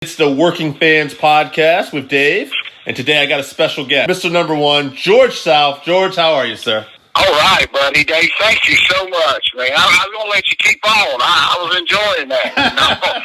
It's the Working Fans Podcast with Dave, and today I got a special guest, Mr. Number One, George South. George, how are you, sir? All right, buddy. Dave, thank you so much, man. I was going to let you keep on. I was enjoying that.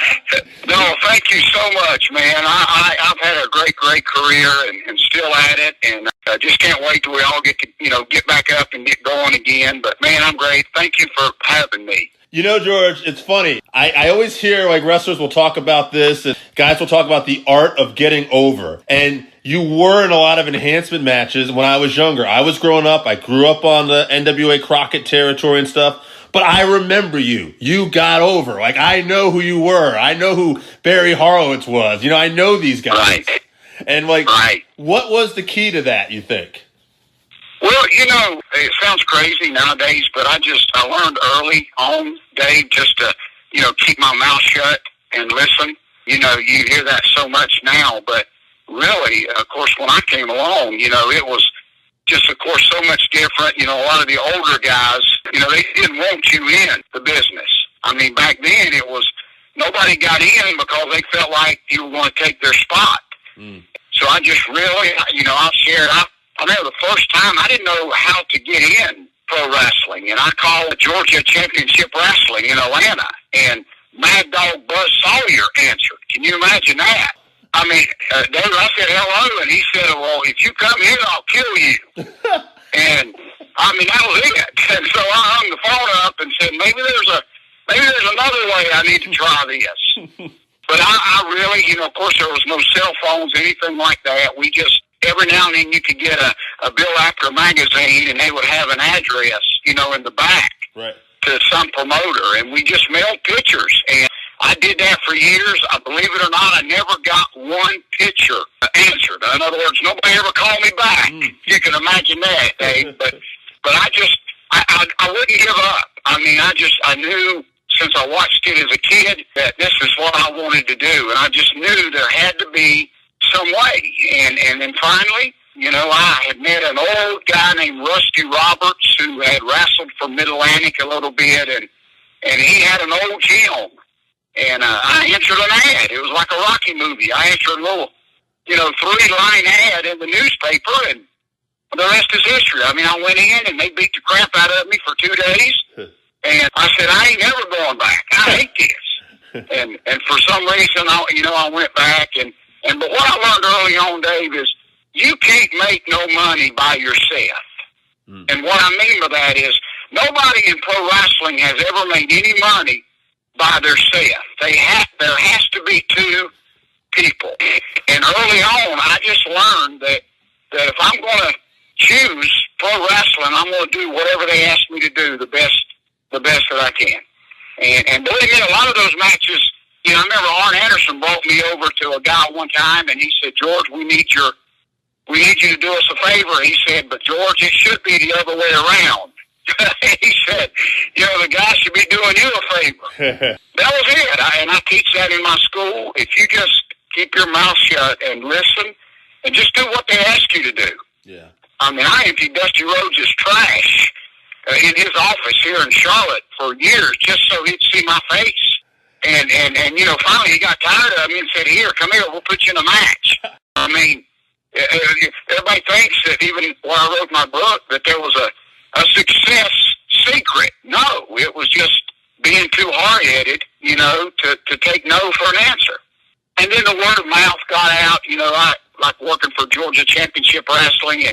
No, thank you so much, man. I've had a great career and still at it, and I just can't wait till we all get to, get back up and get going again. But, man, I'm great. Thank you for having me. You know, George, it's funny. I always hear wrestlers will talk about this and guys will talk about the art of getting over. And you were in a lot of enhancement matches when I was younger. I was growing up. I grew up on the NWA Crockett territory and stuff. But I remember you. You got over. I know who you were. I know who Barry Horowitz was. I know these guys. Right. And what was the key to that, you think? Well, it sounds crazy nowadays, but I learned early on, Dave, just to, keep my mouth shut and listen. You hear that so much now, but really, of course, when I came along, it was just, of course, so much different. A lot of the older guys, they didn't want you in the business. I mean, back then it was nobody got in because they felt like you were going to take their spot. So I just really, I shared, I remember the first time I didn't know how to get in pro wrestling, and I called the Georgia Championship Wrestling in Atlanta, and Mad Dog Buzz Sawyer answered. Can you imagine that? I mean, Dave, I said hello, and he said, well, if you come in, I'll kill you. And, I mean, that was it. And so I hung the phone up and said, maybe there's another way I need to try this. But I really, of course, there was no cell phones, anything like that. We just, every now and then you could get a Bill Apter magazine, and they would have an address, in the back to some promoter, and we just mailed pictures. And I did that for years. I believe it or not, I never got one picture answered. In other words, nobody ever called me back. You can imagine that, Dave. But I wouldn't give up. I mean, I knew since I watched it as a kid that this is what I wanted to do, and I just knew there had to be some way. And then finally, I had met an old guy named Rusty Roberts who had wrestled for Mid-Atlantic a little bit, and he had an old gym. And I answered an ad. It was like a Rocky movie. I answered a little, 3-line ad in the newspaper, and the rest is history. I mean, I went in, and they beat the crap out of me for 2 days. And I said, I ain't never going back. I hate this. And for some reason, I went back, but what I learned early on, Dave, is you can't make no money by yourself. And what I mean by that is nobody in pro wrestling has ever made any money by themselves. There has to be two people. And early on, I just learned that if I'm going to choose pro wrestling, I'm going to do whatever they ask me to do the best that I can. And believe me, a lot of those matches, I remember Arn Anderson brought me over to a guy one time, and he said, George, we need you to do us a favor. He said, but George, it should be the other way around. He said, the guy should be doing you a favor. That was it. I teach that in my school. If you just keep your mouth shut and listen and just do what they ask you to do. Yeah. I mean, I emptied Dusty Rhodes' trash in his office here in Charlotte for years just so he'd see my face. And finally he got tired of me and said, here, come here, we'll put you in a match. I mean, everybody thinks that even when I wrote my book that there was a success secret. No, it was just being too hard-headed, to take no for an answer. And then the word of mouth got out, I like working for Georgia Championship Wrestling,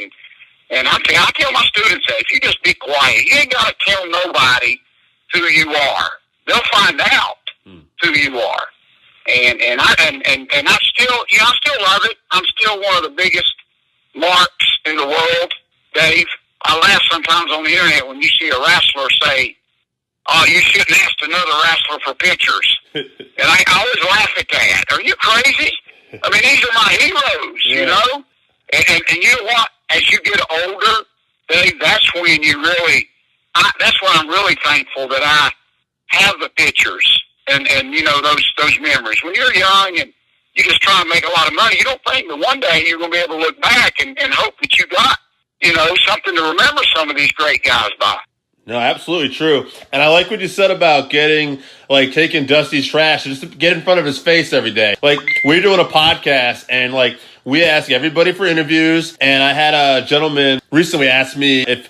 and I tell my students that if you just be quiet, you ain't got to tell nobody who you are. They'll find out who you are. And I still, I still love it. I'm still one of the biggest marks in the world, Dave. I laugh sometimes on the internet when you see a wrestler say, oh, you shouldn't ask another wrestler for pictures. And I always laugh at that. Are you crazy? I mean, these are my heroes, And you know what? As you get older, Dave, that's when you really, that's when I'm really thankful that I have the pictures and those memories. When you're young and you just try to make a lot of money, you don't think that one day you're going to be able to look back and hope that you got, something to remember some of these great guys by. No, absolutely true. And I like what you said about taking Dusty's trash and just to get in front of his face every day. Like, we're doing a podcast and we ask everybody for interviews. And I had a gentleman recently ask me if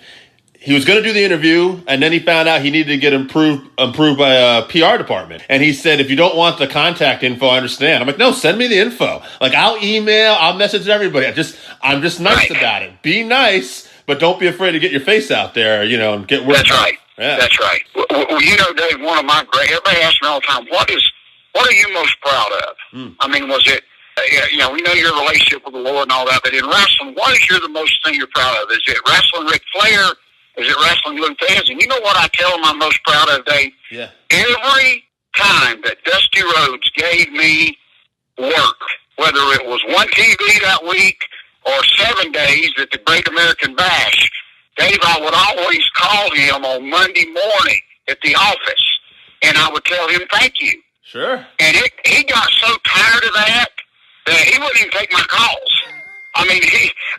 he was going to do the interview, and then he found out he needed to get improved by a PR department. And he said, if you don't want the contact info, I understand. I'm like, no, send me the info. Like, I'll email, I'll message everybody. I'm just nice about it. Be nice, but don't be afraid to get your face out there, and get work. That's right. Yeah. That's right. Well, Dave, one of my everybody asks me all the time, what are you most proud of? I mean, was it, we know your relationship with the Lord and all that, but in wrestling, what is the most thing you're proud of? Is it wrestling Ric Flair? Is it wrestling Lou Thesz? And you know what I tell him I'm most proud of, Dave? Yeah. Every time that Dusty Rhodes gave me work, whether it was one TV that week or 7 days at the Great American Bash, Dave, I would always call him on Monday morning at the office, and I would tell him thank you. Sure. And he got so tired of that he wouldn't even take my calls. I mean,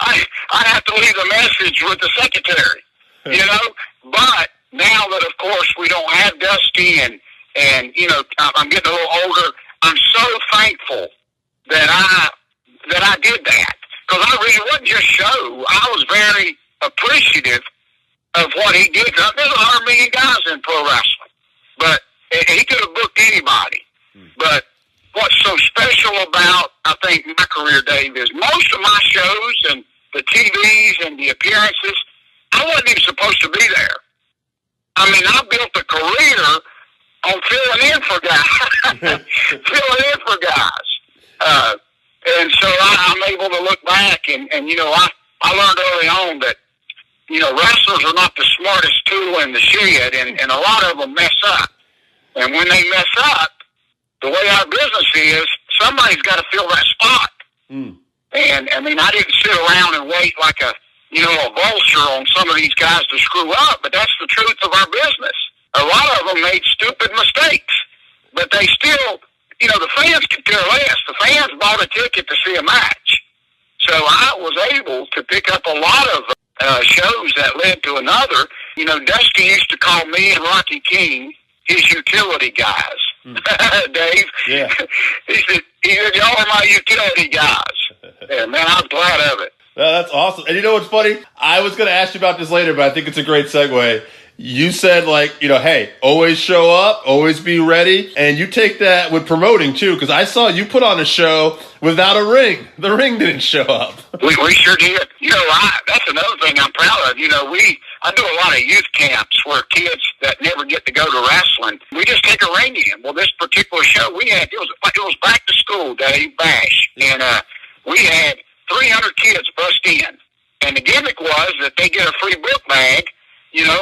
I'd have to leave a message with the secretary. But now that, of course, we don't have Dusty and I'm getting a little older, I'm so thankful that I did that. Because it wasn't just show. I was very appreciative of what he did. There's 100 million guys in pro wrestling, but he could have booked anybody. But what's so special about, I think, my career, Dave, is most of my shows and the TVs and the appearances, I wasn't even supposed to be there. I mean, I built a career on filling in for guys. And so I'm able to look back and I learned early on that, wrestlers are not the smartest tool in the shed, and a lot of them mess up. And when they mess up, the way our business is, somebody's got to fill that spot. And, I mean, I didn't sit around and wait like a vulture on some of these guys to screw up, but that's the truth of our business. A lot of them made stupid mistakes, but they still, the fans could care less. The fans bought a ticket to see a match. So I was able to pick up a lot of shows that led to another. Dusty used to call me and Rocky King his utility guys. Dave. Yeah. He said, y'all are my utility guys. And man, I was glad of it. No, that's awesome. And you know what's funny? I was going to ask you about this later, but I think it's a great segue. You said, hey, always show up, always be ready. And you take that with promoting, too, because I saw you put on a show without a ring. The ring didn't show up. We sure did. That's another thing I'm proud of. I do a lot of youth camps where kids that never get to go to wrestling, we just take a ring in. Well, this particular show we had, it was back to school day, Bash. And we had 300 kids bust in. And the gimmick was that they get a free book bag,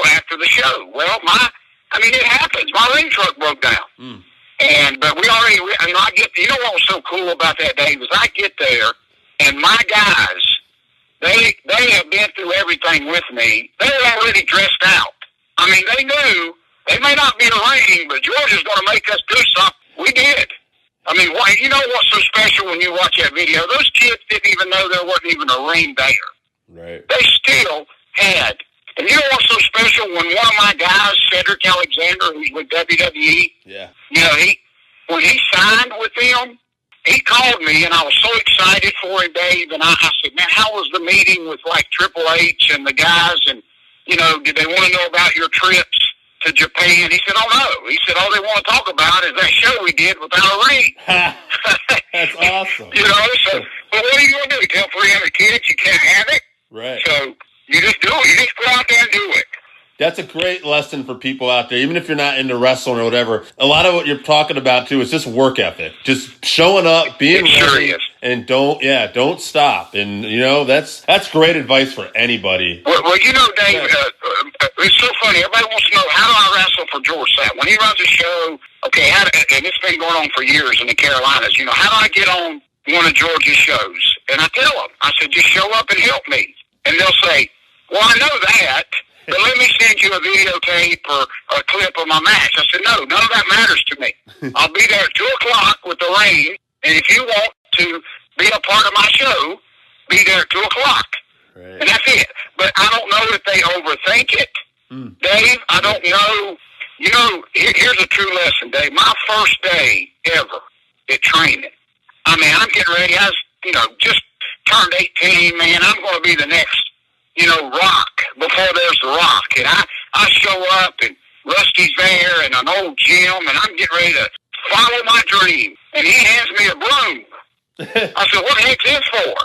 after the show. Well, it happens. My ring truck broke down. But I get, what was so cool about that, Dave, is I get there, and my guys, they have been through everything with me. They were already dressed out. I mean, they knew, they may not be in a ring, but George is going to make us do something. We did. I mean, you know what's so special when you watch that video? Those kids didn't even know there wasn't even a ring there. Right. They still had. And you know what's so special? When one of my guys, Cedric Alexander, who's with WWE, when he signed with them, he called me, and I was so excited for him, Dave. And I said, man, how was the meeting with Triple H and the guys? And, did they want to know about your trips to Japan? He said, oh, no. He said, all they want to talk about is that show we did without a ring. That's awesome. So, but what are you going to do? Tell 300 kids you can't have it? Right. So you just do it. You just go out there and do it. That's a great lesson for people out there, even if you're not into wrestling or whatever. A lot of what you're talking about, too, is just work ethic. Just showing up, being ready, and don't stop. And, that's great advice for anybody. Well Dave, it's so funny. Everybody wants to know, how do I wrestle for George Sapp? When he runs a show, and it's been going on for years in the Carolinas, how do I get on one of George's shows? And I tell them, I said, just show up and help me. And they'll say, well, I know that, but let me send you a videotape or a clip of my match. I said, no, none of that matters to me. I'll be there at 2 o'clock with the ring, and if you want to be a part of my show, be there at 2 o'clock. Right. And that's it. But I don't know if they overthink it. Dave, I don't know. Here's a true lesson, Dave. My first day ever at training. I mean, I'm getting ready. I was, just turned 18, man. I'm going to be the next, rock before there's the rock. And I show up, and Rusty's there, and an old gym, and I'm getting ready to follow my dream. And he hands me a broom. I said, what the heck's this for?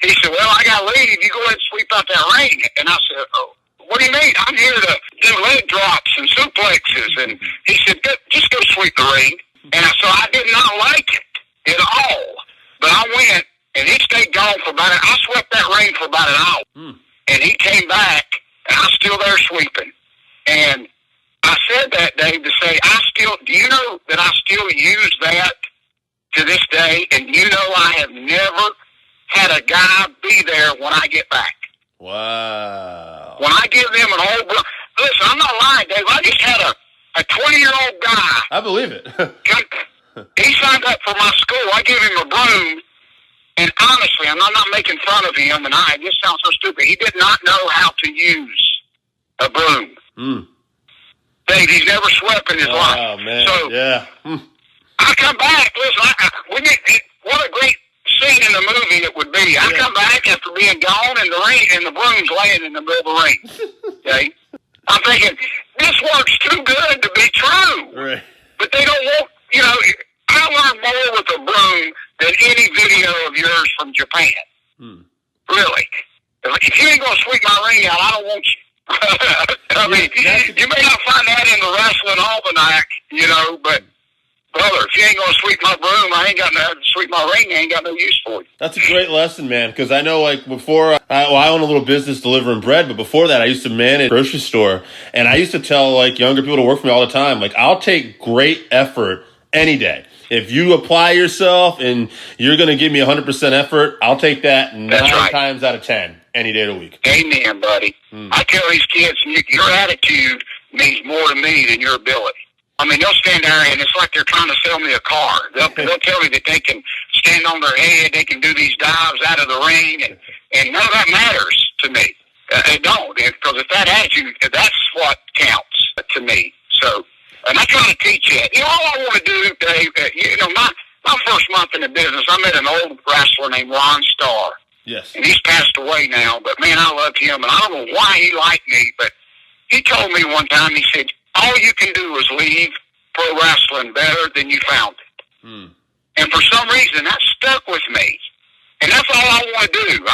He said, well, I got to leave. You go ahead and sweep out that ring. And I said, oh, what do you mean? I'm here to do leg drops and suplexes. And he said, just go sweep the ring. And so I did not like it at all. But I went, and he stayed gone for I swept that ring for about an hour. And he came back, and I was still there sweeping. And I said that, Dave, to say, do you know that I still use that to this day? And I have never had a guy be there when I get back. Wow. When I give them an old broom. Listen, I'm not lying, Dave. I just had a 20-year-old guy. I believe it. He signed up for my school. I give him a broom. And honestly, I'm not making fun of him, and this sounds so stupid. He did not know how to use a broom. Dave, he's never swept in his life. Oh, man. So, yeah. I come back. Listen, what a great scene in the movie it would be. I come back after being gone, and the broom's laying in the middle of the ring. Okay? I'm thinking, this works too good to be true. Right. But they don't want, I learned more with a broom than any video of yours from Japan. Really. If you ain't going to sweep my ring out, I don't want you. I mean, you may not find that in the wrestling almanac, but brother, if you ain't going to sweep my broom, I ain't got no sweep my ring. I ain't got no use for you. That's a great lesson, man, because I know, before, I own a little business delivering bread, but before that, I used to manage a grocery store, and I used to tell, younger people to work for me all the time, I'll take great effort any day. If you apply yourself and you're going to give me 100% effort, I'll take that 9 times out of 10 any day of the week. Amen, buddy. I tell these kids, your attitude means more to me than your ability. I mean, they'll stand there, and it's like they're trying to sell me a car. They'll tell me that they can stand on their head, they can do these dives out of the ring, and none of that matters to me. It don't, because if that attitude, that's what counts to me. So, and I try to teach it. All I want to do, Dave, my first month in the business, I met an old wrestler named Ron Starr. Yes. And he's passed away now, but man, I loved him, and I don't know why he liked me, but he told me one time, he said, all you can do is leave pro wrestling better than you found it. And for some reason, that stuck with me. And that's all I want to do.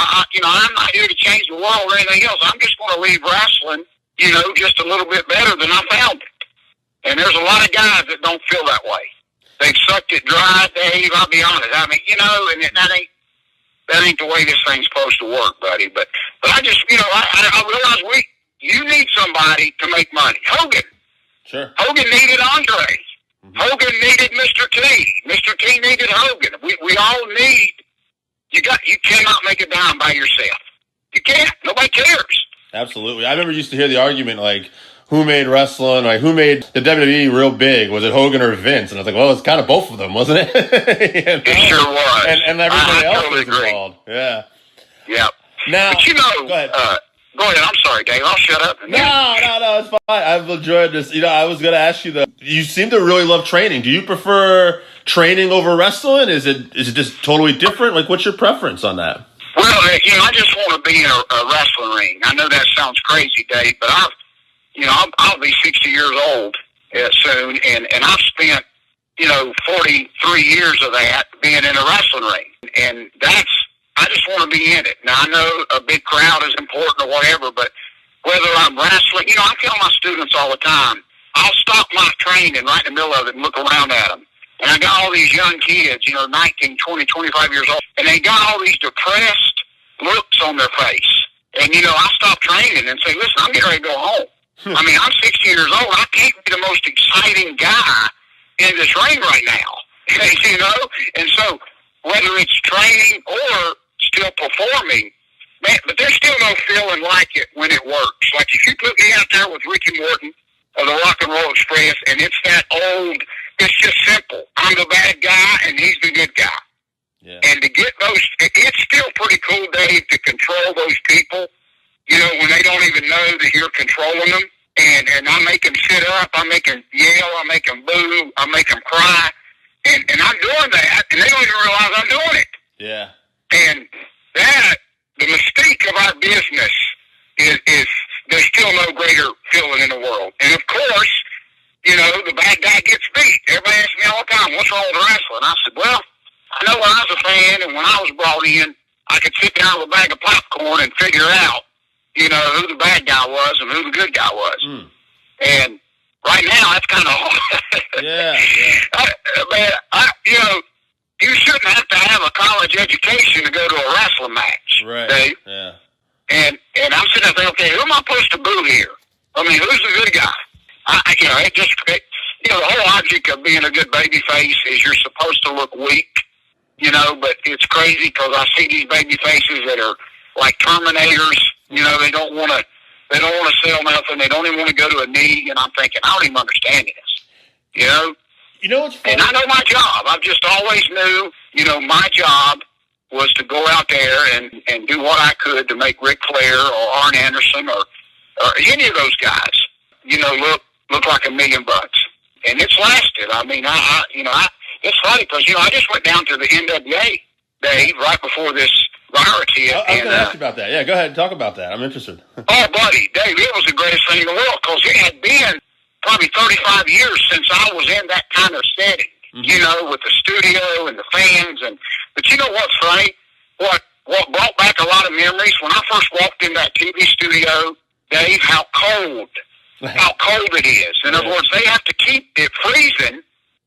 I'm not here to change the world or anything else. I'm just going to leave wrestling, just a little bit better than I found it. And there's a lot of guys that don't feel that way. They've sucked it dry, Dave. I'll be honest. I mean, and that ain't the way this thing's supposed to work, buddy. But I just, I realize you need somebody to make money. Hogan. Sure. Hogan needed Andre. Hogan needed Mr. T. Mr. T needed Hogan. We all need. You cannot make a dime by yourself. You can't. Nobody cares. Absolutely. I remember used to hear the argument who made wrestling, who made the WWE real big? Was it Hogan or Vince? And I was like, well, it's kind of both of them, wasn't it? It sure was. And everybody else totally was involved. Yeah. Yeah. Now, but go ahead. Go ahead. I'm sorry, Dave. I'll shut up. No, it's fine. I've enjoyed this. I was going to ask you you seem to really love training. Do you prefer training over wrestling? Is it just totally different? What's your preference on that? Well, I just want to be in a wrestling ring. I know that sounds crazy, Dave, but I'll be 60 years old soon, and I've spent, 43 years of that being in a wrestling ring, and I just want to be in it. Now, I know a big crowd is important or whatever, but whether I'm wrestling, I tell my students all the time, I'll stop my training right in the middle of it and look around at them. And I got all these young kids, 19, 20, 25 years old, and they got all these depressed looks on their face. And, I stop training and say, listen, I'm getting ready to go home. I mean, I'm 60 years old. I can't be the most exciting guy in this ring right now, And so whether it's training or still performing, man, but there's still no feeling like it when it works. Like if you put me out there with Ricky Morton of the Rock and Roll Express, and it's that old, it's just simple. I'm the bad guy, and he's the good guy. Yeah. And to get those, it's still pretty cool, Dave, to control those people You know, when they don't even know that you're controlling them, and I make them sit up, I make them yell, I make them boo, I make them cry, and I'm doing that, and they don't even realize I'm doing it. Yeah. And that, the mystique of our business is there's still no greater feeling in the world. And of course, you know, the bad guy gets beat. Everybody asks me all the time, what's wrong with wrestling? I said, well, I know when I was a fan and when I was brought in, I could sit down with a bag of popcorn and figure out, you know, who the bad guy was and who the good guy was. Mm. And right now, that's kind of hard. Yeah. You know, you shouldn't have to have a college education to go to a wrestling match, right? Dave. Yeah. And I'm sitting there thinking, okay, who am I supposed to boo here? I mean, who's the good guy? You know, the whole object of being a good baby face is you're supposed to look weak, you know, but it's crazy because I see these baby faces that are like Terminators, you know, they don't want to sell nothing. They don't even want to go to a knee. And I'm thinking, I don't even understand this, you know? You know what's funny? And I know my job. I've just always knew, you know, my job was to go out there and do what I could to make Ric Flair or Arn Anderson or any of those guys, you know, look like $1 million. And it's lasted. I mean, it's funny because, you know, I just went down to the NWA, Dave, right before this virus hit. I was going to ask you about that. Yeah, go ahead and talk about that. I'm interested. Oh, buddy, Dave, it was the greatest thing in the world because it had been probably 35 years since I was in that kind of setting, you know, with the studio and the fans. But you know what's funny? What brought back a lot of memories, when I first walked in that TV studio, Dave, how cold it is. In other words, they have to keep it freezing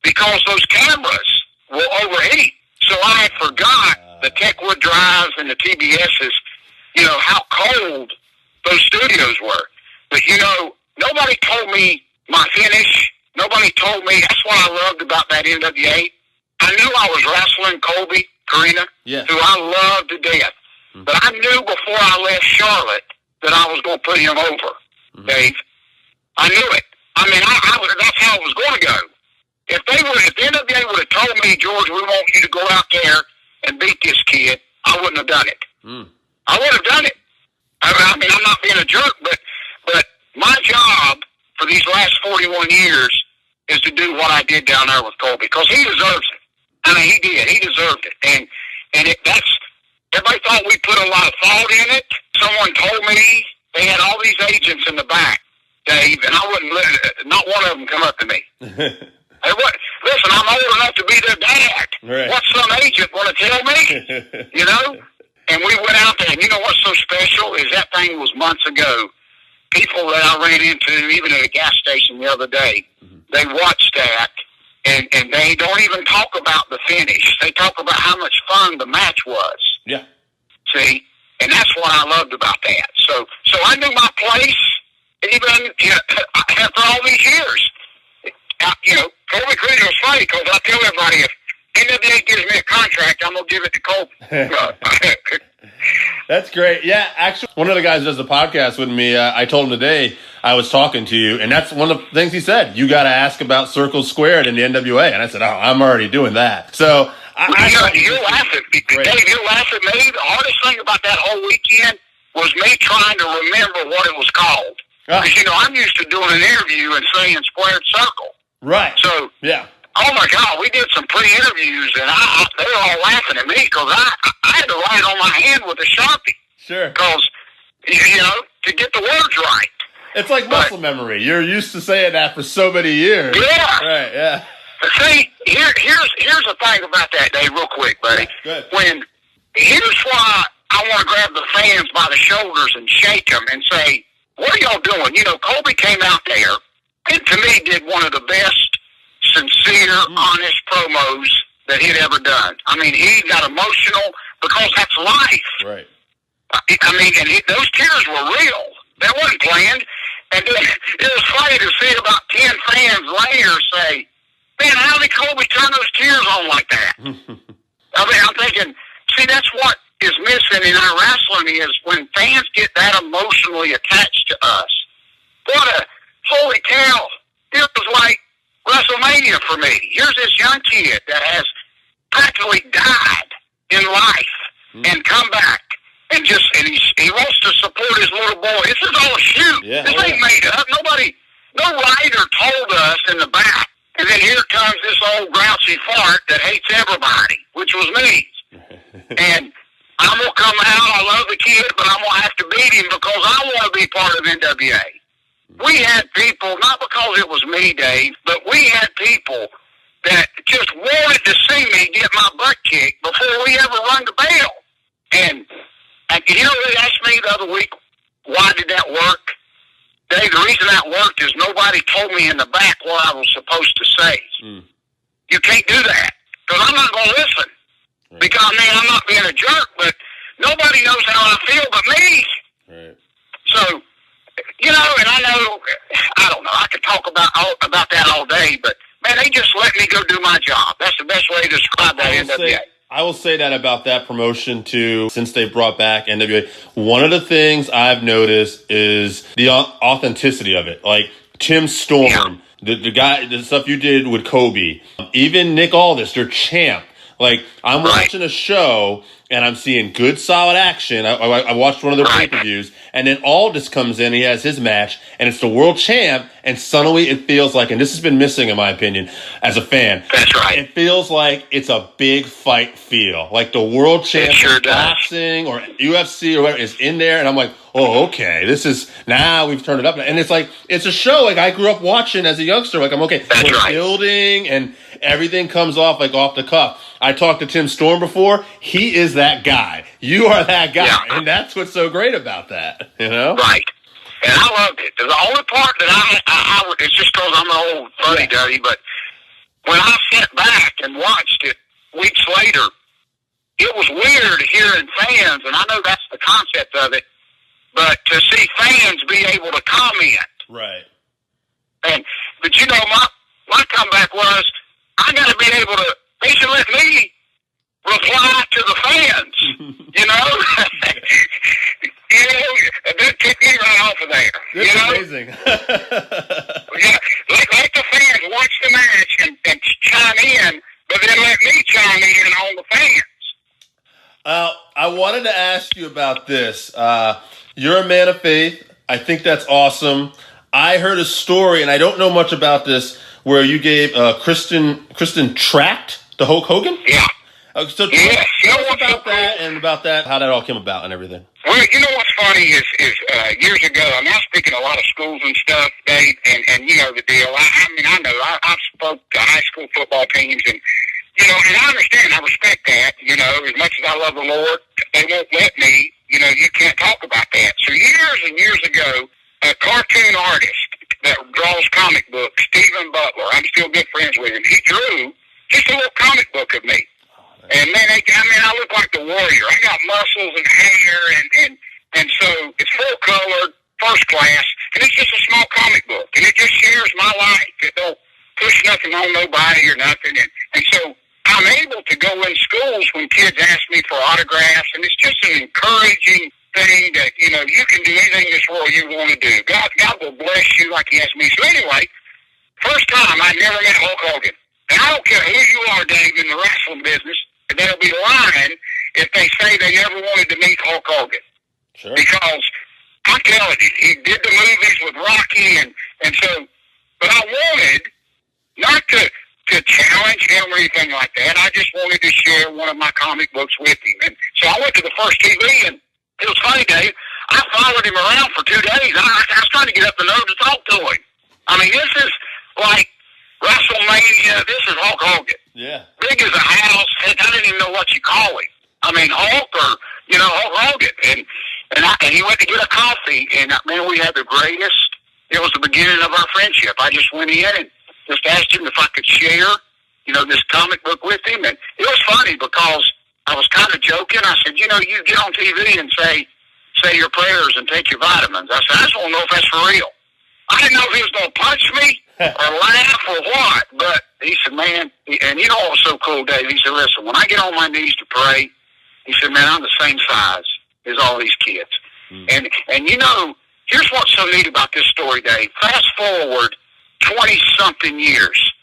because those cameras will overheat. So I had forgot the Techwood Drives and the TBSs, you know, how cold those studios were. But, you know, nobody told me my finish. Nobody told me. That's what I loved about that NWA. I knew I was wrestling Colby Corina, who I loved to death. Mm-hmm. But I knew before I left Charlotte that I was going to put him over, Dave. I knew it. I mean, that's how it was going to go. If the NWA would have told me, George, we want you to go out there and beat this kid, I wouldn't have done it. I would have done it. I mean, I'm not being a jerk, but my job for these last 41 years is to do what I did down there with Colby, because he deserves it. I mean, he did. He deserved it. And everybody thought we put a lot of thought in it. Someone told me they had all these agents in the back, Dave, and I wouldn't let not one of them come up to me. Hey, listen, I'm old enough to be their dad. Right. What's some agent want to tell me? You know? And we went out there, and you know what's so special is that thing was months ago. People that I ran into, even at a gas station the other day, they watched that, and they don't even talk about the finish. They talk about how much fun the match was. Yeah. See? And that's what I loved about that. So I knew my place, even after all these years. You know, Colby Corina was funny because I tell everybody, if NWA gives me a contract, I'm going to give it to Colby. That's great. Yeah, actually, one of the guys who does the podcast with me, I told him today I was talking to you, and that's one of the things he said. You got to ask about Circles Squared in the NWA. And I said, I'm already doing that. So you're laughing. Dave, you're laughing at me. The hardest thing about that whole weekend was me trying to remember what it was called. Because, you know, I'm used to doing an interview and saying Squared Circle. Right. So, yeah. Oh, my God, we did some pre-interviews, and they were all laughing at me because I had to write on my hand with a Sharpie. Sure. Because, you know, to get the words right. It's like muscle memory. You're used to saying that for so many years. Yeah. Right, yeah. But see, here's the thing about that, Dave, real quick, buddy. Yeah, good. Here's why I want to grab the fans by the shoulders and shake them and say, what are y'all doing? You know, Colby came out there and, to me, did one of the best sincere, honest promos that he'd ever done. I mean, he got emotional because that's life. Right. I mean, and those tears were real. That wasn't planned. And then it was funny to see about 10 fans later say, man, how did Colby turn those tears on like that? I mean, I'm thinking, see, that's what is missing in our wrestling is when fans get that emotionally attached to us. Holy cow. It was like WrestleMania for me. Here's this young kid that has practically died in life and come back and he wants to support his little Yeah. This ain't made up. No writer told us in the back. And then here comes this old grouchy fart that hates everybody, which was me. And I'm going to come out. I love the kid, but I'm going to have to beat him because I want to be part of NWA. We had people, not because it was me, Dave, but we had people that just wanted to see me get my butt kicked before we ever rung the bell. And you know, they asked me the other week, why did that work? Dave, the reason that worked is nobody told me in the back what I was supposed to say. You can't do that because I'm not going to listen. Right. Because, I mean, I'm not being a jerk, but nobody knows how I feel but me. Right. So, you know, and I don't know, I could talk about that all day, but, man, they just let me go do my job. That's the best way to describe that NWA. I will say that about that promotion, too, since they brought back NWA. One of the things I've noticed is the authenticity of it. Like, Tim Storm, the stuff you did with Kobe, even Nick Aldis, their champ. Like, I'm watching a show, and I'm seeing good, solid action. I watched one of their pay-per-views, and then Aldis comes in, he has his match, and it's the world champ, and suddenly it feels like, and this has been missing in my opinion, as a fan. That's right. It feels like it's a big fight feel. Like the world champ of boxing or UFC or whatever is in there, and I'm like, oh, okay, this is, now we've turned it up. And it's like, it's a show like I grew up watching as a youngster. Like, I'm okay, we're building, and everything comes off like off the cuff. I talked to Tim Storm before. He is that guy. You are that guy. And that's what's so great about that, you know? Right. And I loved it. The only part that I it's just because I'm an old fuddy-duddy, but when I sat back and watched it weeks later, it was weird hearing fans, and I know that's the concept of it, but to see fans be able to comment. Right. But you know, my comeback was, I got to be able to, they should let me reply to the fans, you know? You know, that took me right off of there. That's you know? amazing. Yeah, let the fans watch the match and chime in, but then let me chime in on the fans. I wanted to ask you about this. You're a man of faith. I think that's awesome. I heard a story, and I don't know much about this, where you gave Kristen tract to Hulk Hogan? Yeah. So tell us about that and about that, how that all came about and everything. Well, you know what's funny is years ago, I mean, I speak in a lot of schools and stuff, Dave, and you know the deal. I mean, I know I've spoke to high school football teams, and you know, and I understand, I respect that. You know, as much as I love the Lord, they won't let me. You know, you can't talk about that. So years and years ago, a cartoon artist that draws comic books, Stephen Butler, I'm still good friends with him. He drew just a little comic book of me. And man, I look like the Warrior. I got muscles and hair, and so it's full color, first class, and it's just a small comic book, and it just shares my life. It don't push nothing on nobody or nothing, and so I'm able to go in schools when kids ask me for autographs, and it's just an encouraging thing that, you know, you can do anything in this world you want to do. God will bless you like He asked me. So anyway, first time I never met Hulk Hogan, and I don't care who you are, Dave, in the wrestling business. They'll be lying if they say they never wanted to meet Hulk Hogan. Sure. Because I'm telling you, he did the movies with Rocky, and so, but I wanted not to challenge him or anything like that. I just wanted to share one of my comic books with him. And so I went to the first TV, and it was funny, Dave. I followed him around for 2 days. I was trying to get up the nerve to talk to him. I mean, this is like WrestleMania. This is Hulk Hogan. Yeah. Big as a house. Heck, I didn't even know what you call him. I mean, Hulk or, you know, Hulk Hogan. And he went to get a coffee, and, man, we had the greatest. It was the beginning of our friendship. I just went in and just asked him if I could share, you know, this comic book with him. And it was funny because I was kind of joking. I said, you know, you get on TV and say your prayers and take your vitamins. I said, I just want to know if that's for real. I didn't know if he was going to punch me or laugh or what, but he said, man, and you know what was so cool, Dave? He said, listen, when I get on my knees to pray, he said, man, I'm the same size as all these kids. And you know, here's what's so neat about this story, Dave. Fast forward 20-something years.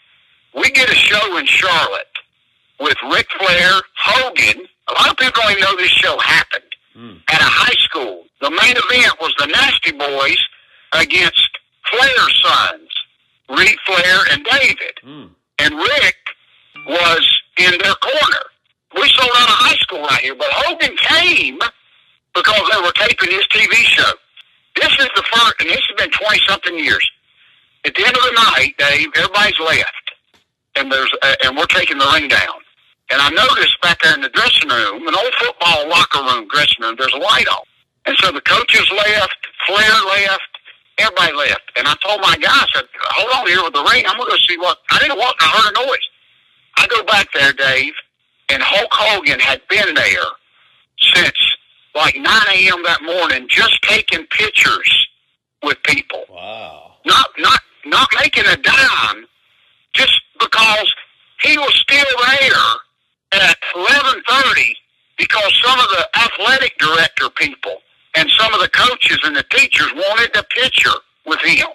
We get a show in Charlotte with Ric Flair, Hogan. A lot of people don't even know this show happened at a high school. The main event was the Nasty Boys against Flair's sons, Reed Flair and David. And Rick was in their corner. We sold out of high school right here, but Hogan came because they were taping his TV show. This is the first, and this has been 20-something years. At the end of the night, Dave, everybody's left, and we're taking the ring down. And I noticed back there in the dressing room, an old football locker room dressing room, there's a light on. And so the coaches left, Flair left, everybody left. And I told my guy, I said, hold on here with the ring. I'm going to go see what. I didn't walk. I heard a noise. I go back there, Dave, and Hulk Hogan had been there since like 9 a.m. that morning, just taking pictures with people. Wow. Not making a dime, just because he was still there at 11:30 because some of the athletic director people and some of the coaches and the teachers wanted a picture with him.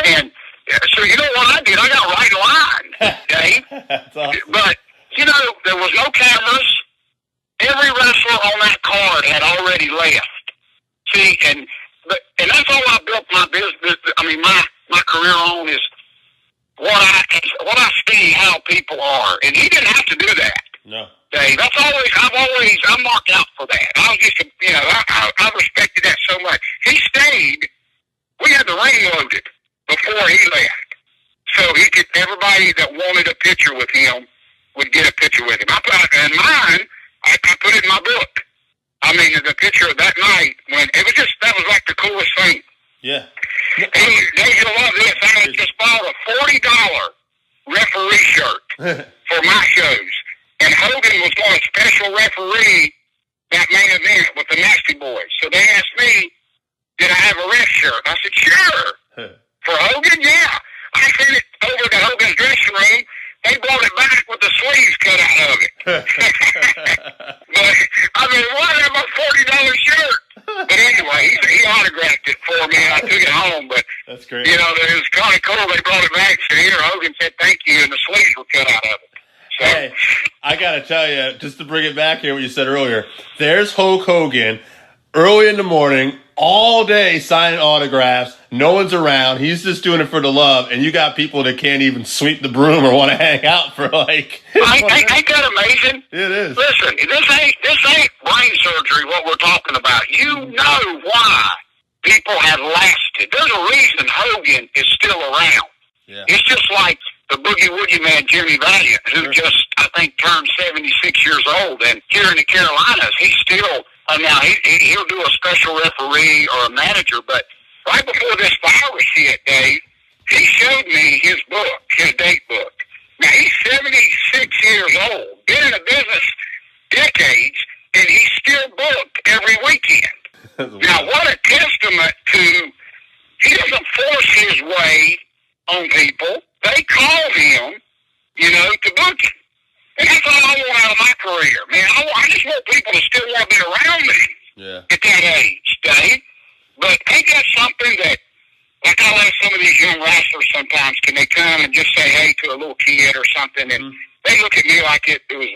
And so you know what I did? I got right in line, Dave. That's awesome. But, you know, there was no cameras. Every wrestler on that card had already left. See, and that's all I built my business, I mean, my career on is what I see how people are. And he didn't have to do that. No. Dave, I'm marked out for that. I was just, you know, I respected that so much. He stayed. We had the ring loaded before he left. So everybody that wanted a picture with him would get a picture with him. I put it in my book. I mean, the picture of that night that was like the coolest thing. Yeah. Dave, you'll love this. I had just bought a $40 referee shirt for my shows. And Hogan was going to special referee that main event with the Nasty Boys. So they asked me, did I have a ref shirt? I said, sure. For Hogan, yeah. I sent it over to Hogan's dressing room. They brought it back with the sleeves cut out of it. But, I mean, why have a $40 shirt? But anyway, he autographed it for me, and I took it home. But, that's great. You know, it was kind of cool. They brought it back. So here, Hogan said thank you, and the sleeves were cut out of it. So, hey, I got to tell you, just to bring it back here, what you said earlier, there's Hulk Hogan early in the morning, all day signing autographs. No one's around. He's just doing it for the love. And you got people that can't even sweep the broom or want to hang out for like. Ain't that amazing? It is. Listen, this ain't brain surgery, what we're talking about. You know why people have lasted. There's a reason Hogan is still around. Yeah. It's just like the Boogie Woogie man, Jimmy Valiant, who just, I think, turned 76 years old. And here in the Carolinas, he's still, now he'll do a special referee or a manager. But right before this virus hit, Dave, he showed me his book, his date book. Now, he's 76 years old, been in the business decades, and he's still booked every weekend. Now, what a testament to, he doesn't force his way on people. They call him, you know, to book him. And that's all I want out of my career, man. I just want people to still want to be around me at that age, Dave. But ain't that something that, like I let some of these young wrestlers sometimes, can they come and just say hey to a little kid or something, and they look at me like it was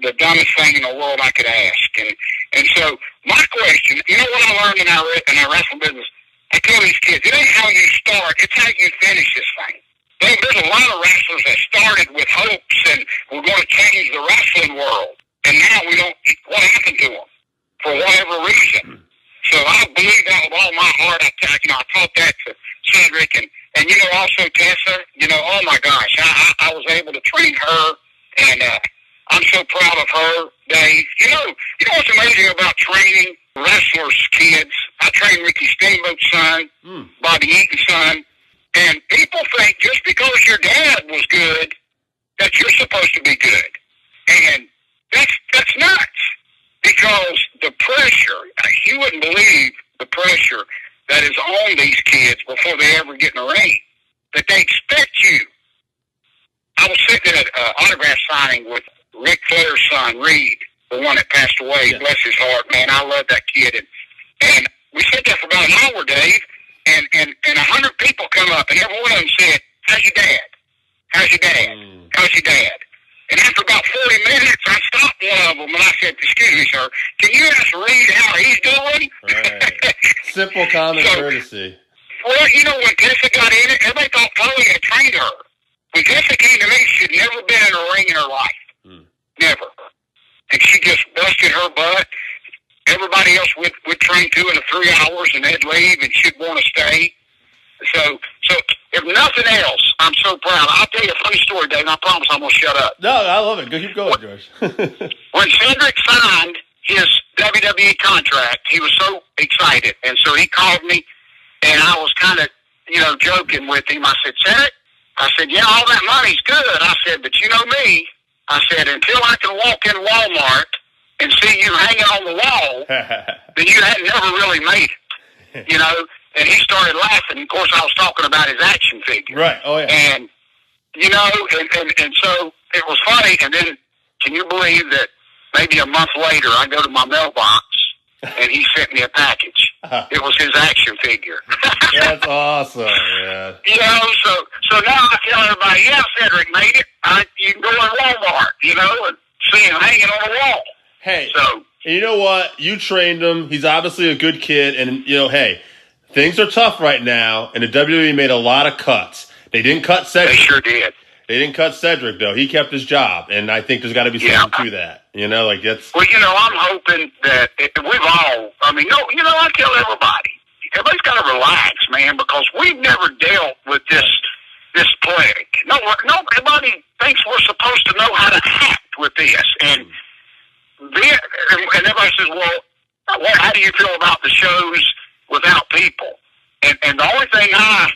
the dumbest thing in the world I could ask. And so my question, you know what I learned in our wrestling business? I tell these kids, it ain't how you start, it's how you finish this thing. There's a lot of wrestlers that started with hopes and we're going to change the wrestling world. And now we don't, what happened to them? For whatever reason. So I believe that with all my heart. I taught that to Cedric and you know, also Tessa, you know, oh my gosh, I was able to train her and I'm so proud of her, Dave. You know what's amazing about training wrestlers' kids? I trained Ricky Steamboat's son, Bobby Eaton's son. And people think just because your dad was good, that you're supposed to be good. And that's nuts. Because the pressure, you wouldn't believe the pressure that is on these kids before they ever get in the ring. That they expect you. I was sitting at an autograph signing with Ric Flair's son, Reed, the one that passed away. Yeah. Bless his heart, man. I love that kid. And we sat there for about an hour, Dave. And 100 people come up, and every one of them said, how's your dad? How's your dad? How's your dad? And after about 40 minutes, I stopped one of them, and I said, excuse me, sir, can you ask Reed how he's doing? Right. Simple common courtesy. Well, when Tessa got in it, everybody thought Chloe had trained her. When Tessa came to me, she'd never been in a ring in her life. Never. And she just busted her butt. Everybody else would train 2 and 3 hours, and they'd leave, and she'd want to stay. So if nothing else, I'm so proud. I'll tell you a funny story, Dave, and I promise I'm going to shut up. No, I love it. Go keep going, George. When Cedric signed his WWE contract, he was so excited, and so he called me, and I was kind of, joking with him. I said, Cedric, yeah, all that money's good. I said, but you know me. I said, until I can walk in Walmart and see you hanging on the wall, then you had never really made it, And he started laughing. Of course, I was talking about his action figure. Right. Oh, yeah. And, and so it was funny. And then, can you believe that maybe a month later, I go to my mailbox, and he sent me a package. It was his action figure. That's awesome, man. So now I tell everybody, yeah, Cedric made it. You can go in Walmart, and see him hanging on the wall. Hey, and you know what? You trained him. He's obviously a good kid. And, hey, things are tough right now, and the WWE made a lot of cuts. They didn't cut Cedric. They sure did. They didn't cut Cedric, though. He kept his job, and I think there's got to be something to that. That's... Well, I'm hoping that we've all, I tell everybody's got to relax, man, because we've never dealt with this plague. Nobody thinks we're supposed to know how to act with this. And everybody says, well, how do you feel about the shows without people? And the only thing I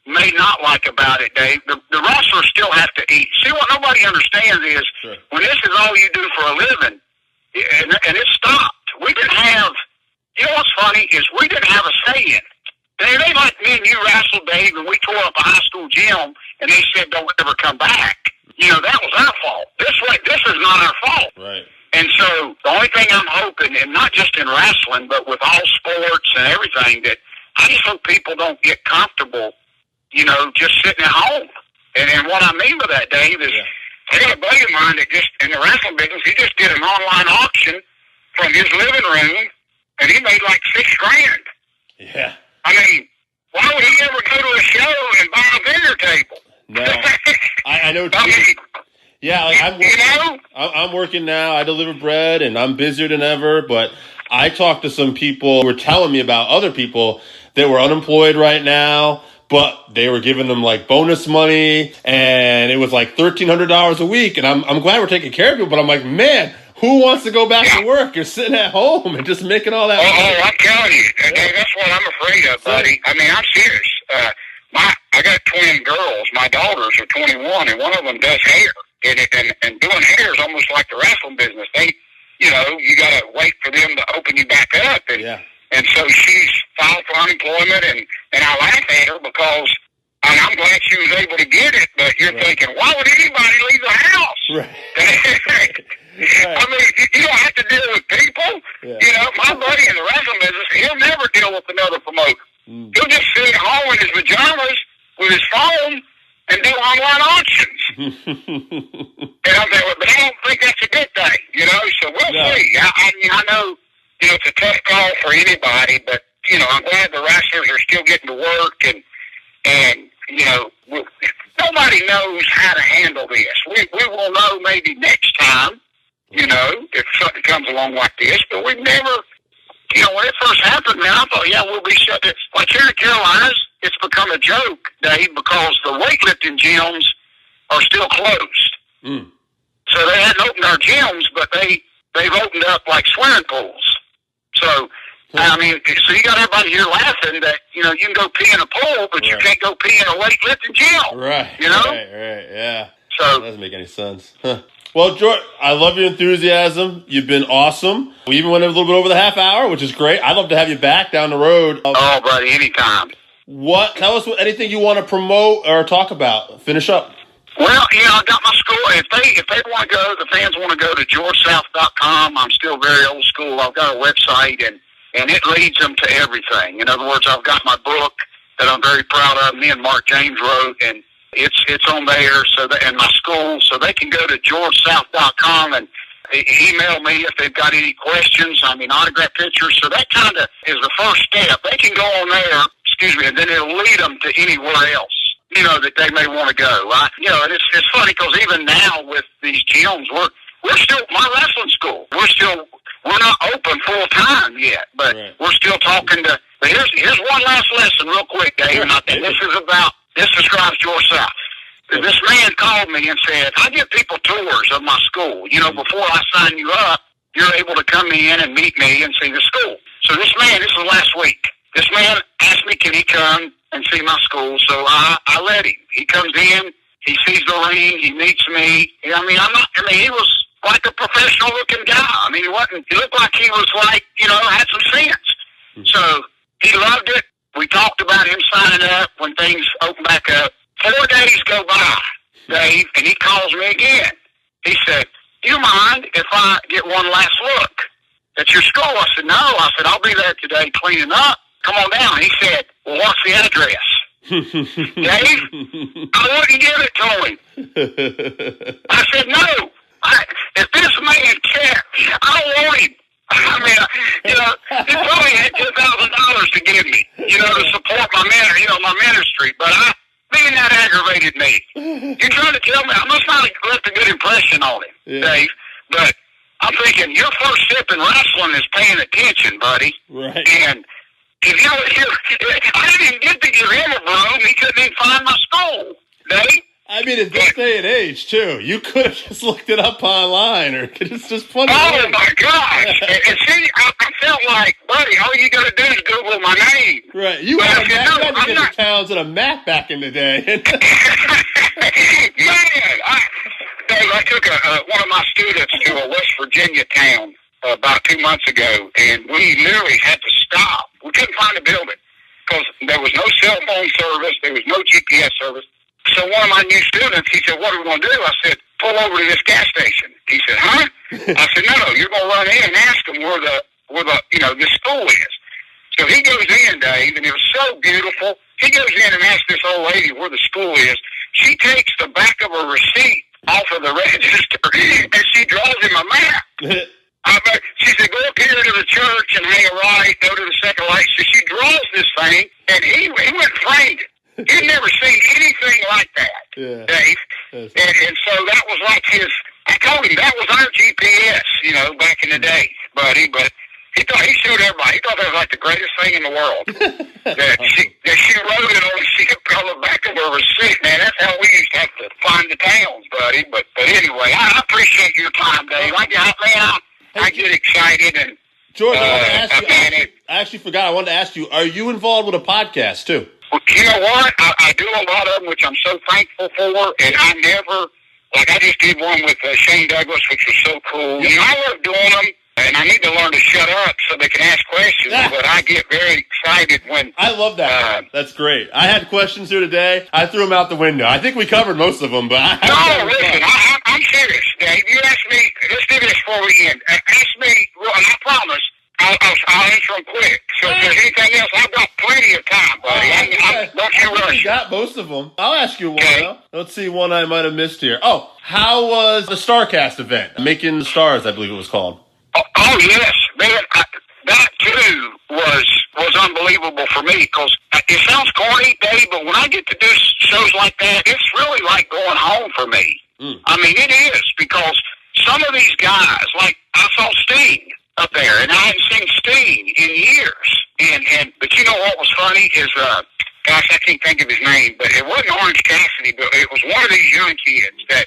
may not like about it, Dave, the wrestlers still have to eat. See, what nobody understands is when this is all you do for a living, and it stopped. We didn't have, what's funny is we didn't have a say in it. It ain't like me and you wrestled, Dave, and we tore up a high school gym, and they said don't ever come back. That was our fault. This is not our fault. Right. And so the only thing I'm hoping, and not just in wrestling, but with all sports and everything, that I just hope people don't get comfortable, just sitting at home. And what I mean by that, Dave, is I got a buddy of mine that just, in the wrestling business, he just did an online auction from his living room, and he made like $6,000. Yeah. Why would he ever go to a show and buy a vendor table? No. I know. I'm working now. I deliver bread, and I'm busier than ever, but I talked to some people who were telling me about other people that were unemployed right now, but they were giving them like bonus money, and it was like $1,300 a week. And I'm glad we're taking care of you, but I'm like, man, who wants to go back to work? You're sitting at home and just making all that money. I'm telling you, that's what I'm afraid of, buddy. I'm serious. I got twin girls. My daughters are 21, and one of them does hair. And doing hair is almost like the wrestling business. You got to wait for them to open you back up. And so she's filed for unemployment, and I laugh at her because I'm glad she was able to get it, but you're thinking, why would anybody leave the house? Right. You don't have to deal with people. Yeah. My buddy in the wrestling business, he'll never deal with another promoter. He'll just sit at home in his pajamas with his phone and do online auctions. And I'm there, but I don't think that's a good thing, so we'll see. I know, it's a tough call for anybody, but, I'm glad the wrestlers are still getting to work, and nobody knows how to handle this. We will know maybe next time, if something comes along like this, but we've never, when it first happened, man, I thought, we'll be shut. Like here in the Carolinas, it's become a joke, Dave, because the weightlifting gyms are still closed. So they hadn't opened our gyms, but they've opened up like swimming pools. So, so you got everybody here laughing that, you can go pee in a pool, but you can't go pee in a weightlifting gym. Right. Right, yeah. So, that doesn't make any sense. Huh. Well, George, I love your enthusiasm. You've been awesome. We even went a little bit over the half hour, which is great. I'd love to have you back down the road. Oh, buddy, anytime. Tell us anything you want to promote or talk about. Finish up. Well, I got my school. If they want to go, the fans want to go to georgesouth.com. I'm still very old school. I've got a website, and it leads them to everything. In other words, I've got my book that I'm very proud of. Me and Mark James wrote, and it's on there. And my school, so they can go to georgesouth.com and email me if they've got any questions. Autograph pictures. So that kind of is the first step. They can go on there, excuse me, and then it'll lead them to anywhere else, you know, that they may want to go. You know, and it's funny because even now with these gyms, we're still, my wrestling school, we're not open full time yet, but we're still talking to, but here's one last lesson real quick, Dave, and this describes your South. This man called me and said, I give people tours of my school. You know, before I sign you up, you're able to come in and meet me and see the school. So this was last week. This man asked me, can he come and see my school? So I let him. He comes in, he sees the ring, he meets me. He was like a professional looking guy. I mean, he looked like he was like, you know, had some sense. So he loved it. We talked about him signing up when things open back up. 4 days go by, Dave, and he calls me again. He said, do you mind if I get one last look at your school? I said, no. I said, I'll be there today cleaning up. Come on down. He said, well, what's the address? Dave, I wouldn't give it to him. I said, no. If this man can't, I don't want him. I mean, you know, he probably had $10,000 to give me, you know, to support my ministry. But that aggravated me. You're trying to tell me I must not have left a good impression on him, Dave. But I'm thinking your first step in wrestling is paying attention, buddy. Right. And if I didn't even get to give him a broom, he couldn't even find my school, Dave. I mean, at this day and age, too, you could have just looked it up online, or it's just funny. Oh, my gosh. And see, I felt like, buddy, all you got to do is Google my name. Right. You had to get the towns on a map back in the day. Man, I took one of my students to a West Virginia town about 2 months ago, and we literally had to stop. We couldn't find a building because there was no cell phone service. There was no GPS service. So one of my new students, he said, what are we going to do? I said, pull over to this gas station. He said, huh? I said, no, you're going to run in and ask them where the school is. So he goes in, Dave, and it was so beautiful. He goes in and asks this old lady where the school is. She takes the back of a receipt off of the register, and she draws him a map. She said, go up here to the church and hang a right, go to the second light. So she draws this thing, and he went and framed it. He'd never seen anything like that, Dave. And so that was like I told him that was our GPS, you know, back in the day, buddy. But he showed everybody. He thought that was like the greatest thing in the world. that she wrote it on the back of her receipt, man. That's how we used to have to find the towns, buddy. But anyway, I appreciate your time, Dave. I get excited. And George, I wanted to ask you, I actually forgot. I wanted to ask you, are you involved with a podcast, too? You know what? I do a lot of them, which I'm so thankful for, and I just did one with Shane Douglas, which was so cool. You know, I love doing them, and I need to learn to shut up so they can ask questions, but I get very excited when... I love that. That's great. I had questions here today. I threw them out the window. I think we covered most of them, but... Listen, I'm serious, Dave. You asked me, let's do this before we end. Ask me, and I promise, I'll answer them quick. So if there's anything else, I've got plenty of time, buddy. Don't you rush. You got most of them. I'll ask you one, though. Let's see one I might have missed here. Oh, how was the StarCast event? Making the Stars, I believe it was called. Oh yes. Man, that, too, was unbelievable for me because it sounds corny, Dave, but when I get to do shows like that, it's really like going home for me. I mean, it is because some of these guys, like I saw Sting up there, and I hadn't seen Sting in years. But you know what was funny is, gosh, I can't think of his name, but it wasn't Orange Cassidy, but it was one of these young kids that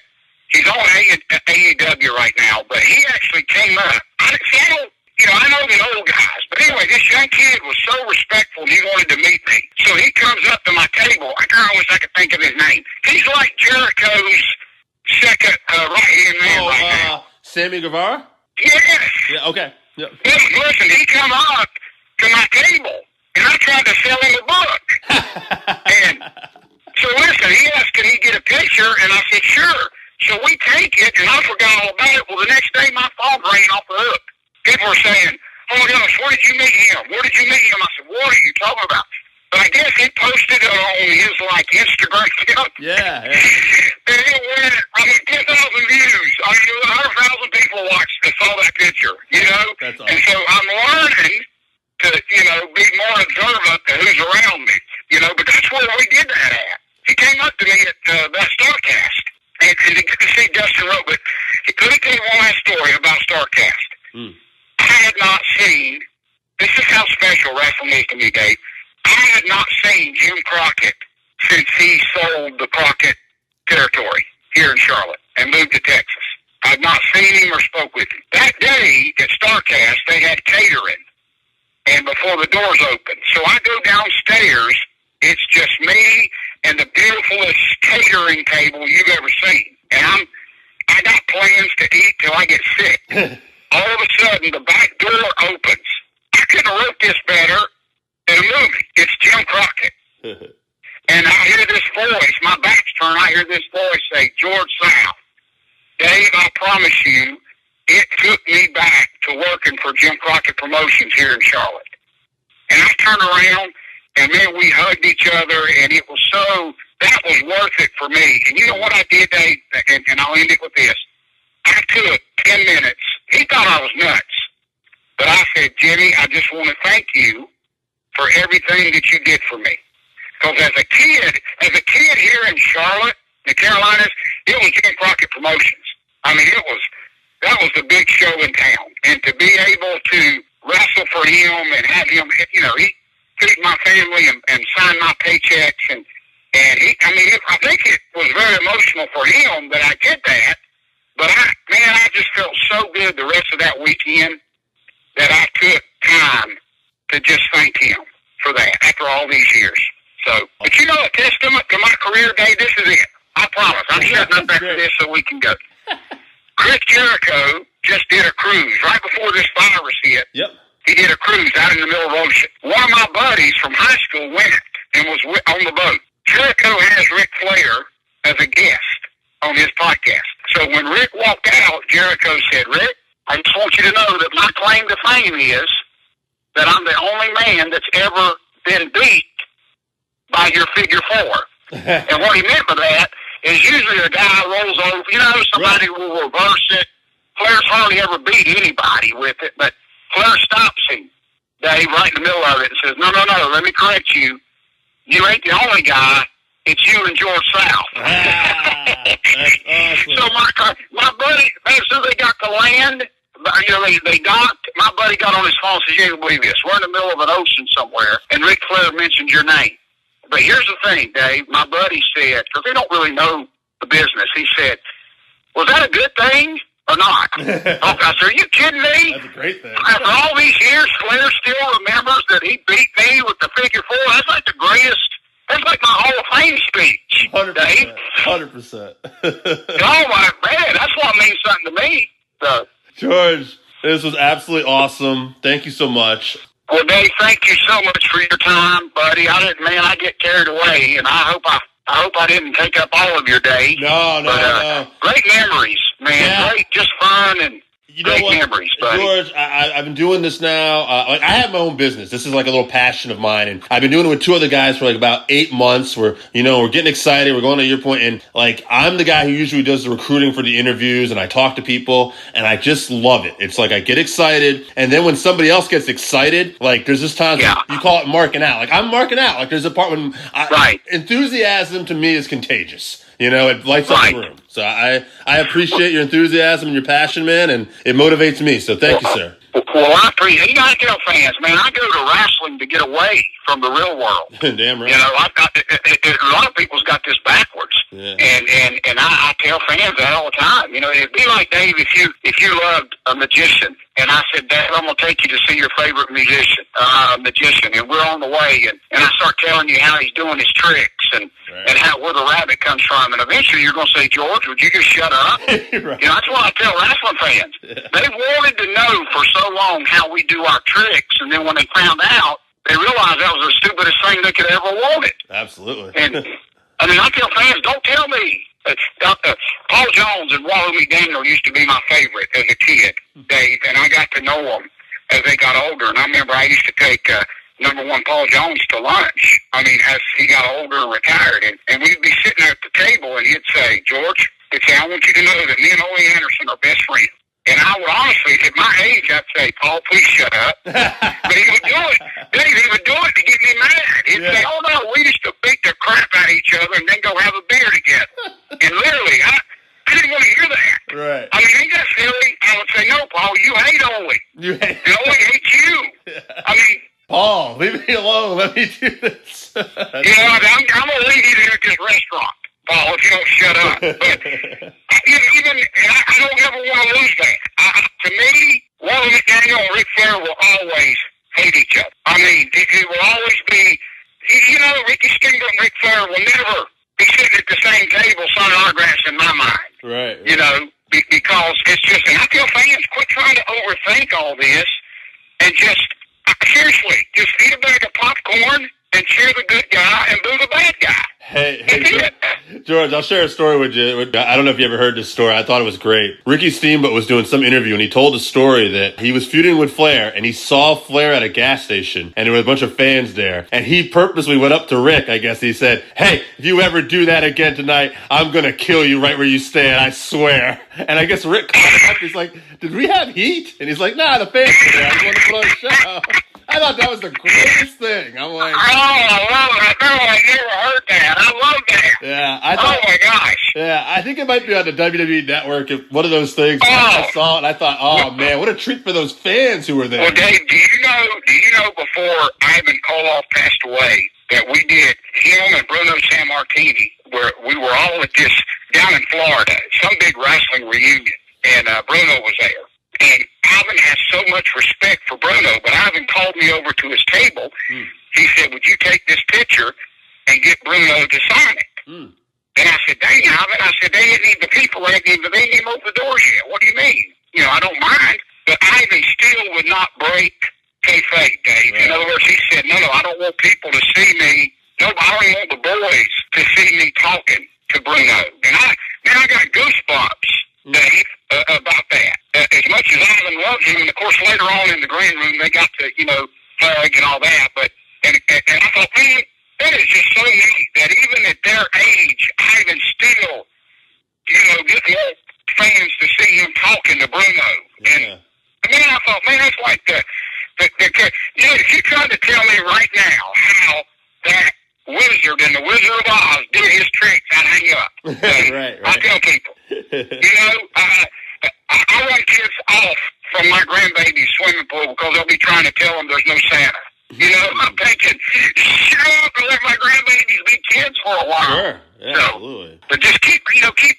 he's on AEW right now, but he actually came up. I know the old guys, but anyway, this young kid was so respectful and he wanted to meet me. So he comes up to my table. I wish I could think of his name. He's like Jericho's second right-hand man right now. Sammy Guevara? Yes. Yeah, okay. Yep. Listen, he come up to my table, and I tried to sell him a book. And so listen, he asked, can he get a picture? And I said, sure. So we take it, and I forgot all about it. Well, the next day, my phone rang off the hook. People were saying, oh, my gosh, where did you meet him? Where did you meet him? I said, what are you talking about? But I guess he posted it on his, Instagram account. Yeah. And it went, 10,000 views. 100,000 people watched and saw that picture, you know? That's awesome. And so I'm learning to, be more observant to who's around me. But that's where we did that at. He came up to me at that StarCast, and to get to see Dustin Rhodes. But let me tell you one last story about StarCast. I had not seen, this is how special wrestling is to me, Dave. I had not seen Jim Crockett since he sold the Crockett territory here in Charlotte and moved to Texas. I had not seen him or spoke with him. That day at StarCast, they had catering, and before the doors opened. So I go downstairs. It's just me and the beautifulest catering table you've ever seen. And I got plans to eat till I get sick. All of a sudden, the back door opens. I could have wrote this better in a movie. It's Jim Crockett. And I hear this voice. My back's turned. I hear this voice say, George South. Dave, I promise you, it took me back to working for Jim Crockett Promotions here in Charlotte. And I turned around, and then we hugged each other, and it was that was worth it for me. And you know what I did, Dave? And I'll end it with this. I took 10 minutes. He thought I was nuts. But I said, Jimmy, I just want to thank you for everything that you did for me. Because as a kid here in Charlotte, the Carolinas, it was Jim Crockett Promotions. I mean, that was the big show in town. And to be able to wrestle for him and have him, he feed my family and sign my paychecks. And I think it was very emotional for him that I did that. But I just felt so good the rest of that weekend that I took time to just thank him for that after all these years. So, but a testament to my career, Dave, this is it. I promise. I'm shutting up after this so we can go. Chris Jericho just did a cruise right before this virus hit. Yep. He did a cruise out in the middle of the ocean. One of my buddies from high school went and was on the boat. Jericho has Ric Flair as a guest on his podcast. So when Rick walked out, Jericho said, Rick, I just want you to know that my claim to fame is that I'm the only man that's ever been beat by your figure four. And what he meant by that is usually a guy rolls over, somebody will reverse it. Flair's hardly ever beat anybody with it, but Flair stops him, Dave, right in the middle of it and says, no, let me correct you. You ain't the only guy. It's you and George South. That's awesome. So my buddy, as soon as they got to land, they docked. My buddy got on his phone and said, you ain't believe this. We're in the middle of an ocean somewhere, and Ric Flair mentioned your name. But here's the thing, Dave. My buddy said, because they don't really know the business, he said, was that a good thing or not? I said, are you kidding me? That's a great thing. After all these years, Flair still remembers that he beat me with the figure four. That's like the greatest. That's like my Hall of Fame speech, 100%. Dave. 100%. Oh, my man. That's what means something to me. So, George, this was absolutely awesome. Thank you so much. Well, Dave, thank you so much for your time, buddy. I get carried away, and I hope I didn't take up all of your day. No. Great memories, man. Yeah. Great, just fun and great memories, buddy. George, I've been doing this now. I have my own business. This is like a little passion of mine, and I've been doing it with two other guys for like about 8 months. We're getting excited. We're going to your point, and like I'm the guy who usually does the recruiting for the interviews, and I talk to people, and I just love it. It's like I get excited, and then when somebody else gets excited, like there's this time you call it marking out. Like I'm marking out. Like there's a part when enthusiasm to me is contagious. It lights up the room. So I appreciate your enthusiasm and your passion, man, and it motivates me. So thank you, sir. Well, I appreciate. You gotta tell fans, man. I go to wrestling to get away from the real world. Damn right. I've got a lot of people's got this backwards, and I tell fans that all the time. It'd be like, Dave, if you loved a magician, and I said, Dave, I'm gonna take you to see your favorite magician, and we're on the way, and I start telling you how he's doing his tricks and where the rabbit comes from, and eventually you're gonna say, George, would you just shut up? Right. That's what I tell wrestling fans. They've wanted to know for so long how we do our tricks, and then when they found out, they realized that was the stupidest thing they could ever wanted. Absolutely. And I tell fans, don't tell me. Paul Jones and Wahoo McDaniel used to be my favorite as a kid, Dave, and I got to know them as they got older. And I remember I used to take number one Paul Jones to lunch. As he got older and retired, and we'd be sitting there at the table, and he'd say, George, I want you to know that me and Ole Anderson are best friends. And I would honestly, at my age, I'd say, Paul, please shut up. But he would do it. He would do it to get me mad. He'd say, oh, no, we used to beat the crap out of each other and then go have a beer together. And literally, I didn't want to hear that. Right. I mean, ain't that silly? I would say, no, Paul, you hate Ole. And Ole hates you. I mean, Paul, leave me alone. Let me do this. I'm going to leave you there at this restaurant, Paul, if you don't shut up. But I don't ever want to lose that. To me, Wally McDaniel and Ric Flair will always hate each other. I mean, it will always be, Ricky Stingo and Ric Flair will never be sitting at the same table signing autographs in my mind. Right. Because it's just, and I tell fans, quit trying to overthink all this and just, seriously, just eat a bag of popcorn and cheer the good guy and boo the bad guy. Hey, George, I'll share a story with you. I don't know if you ever heard this story. I thought it was great. Ricky Steamboat was doing some interview, and he told a story that he was feuding with Flair, and he saw Flair at a gas station, and there were a bunch of fans there. And he purposely went up to Rick, I guess. He said, hey, if you ever do that again tonight, I'm going to kill you right where you stand, I swear. And I guess Rick called him up. He's like, did we have heat? And he's like, nah, the fans were there. I just wanted to put on a show. I thought that was the greatest thing. I'm like, oh, I love it. I never heard that. I love that. Yeah, oh my gosh. Yeah, I think it might be on the WWE Network. One of those things. I saw it and I thought, oh man, what a treat for those fans who were there. Well, Dave, do you know before Ivan Koloff passed away that we did him and Bruno Sammartini, where we were all at this down in Florida, some big wrestling reunion, and Bruno was there. And Ivan has so much respect for Bruno, but Ivan called me over to his table. He said, would you take this picture and get Bruno to sign it? And I said, dang, Ivan. I said, they didn't even, the people they didn't even open the doors yet. What do you mean? I don't mind. But Ivan still would not break kayfabe, Dave. Right. In other words, he said, no, I don't want people to see me. No, I don't want the boys to see me talking to Bruno. And I got goosebumps, Dave, about that. As much as Ivan loves him, and of course later on in the green room they got to, hug and all that. But and I thought, man, that is just so neat that even at their age, Ivan still, just want fans to see him talking to Bruno. Yeah. And then I thought, man, that's like the if you tried to tell me right now how that wizard in the Wizard of Oz did his tricks, I'd hang up. Right. I tell people, I run kids off from my grandbaby's swimming pool because they'll be trying to tell them there's no Santa. I'm thinking, shut up and let my grandbabies be kids for a while. Sure, yeah, so, absolutely. But just keep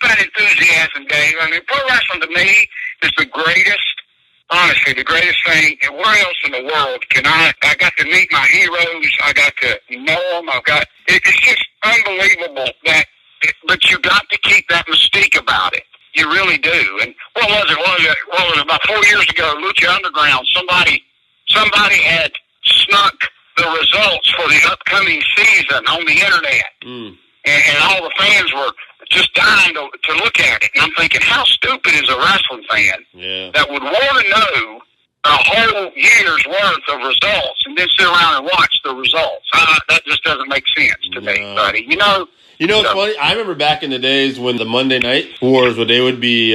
that enthusiasm, Dave. I mean, pro wrestling to me is the greatest, honestly, the greatest thing. And where else in the world can I got to meet my heroes. I got to know them. It's just unbelievable but you got to keep that mystique about it. You really do. And what was it? About 4 years ago, Lucha Underground, somebody had snuck the results for the upcoming season on the internet. And all the fans were just dying to look at it. And I'm thinking, how stupid is a wrestling fan that would want to know a whole year's worth of results and then sit around and watch the results? That just doesn't make sense to me, buddy. It's funny. I remember back in the days when the Monday Night Wars, when they would be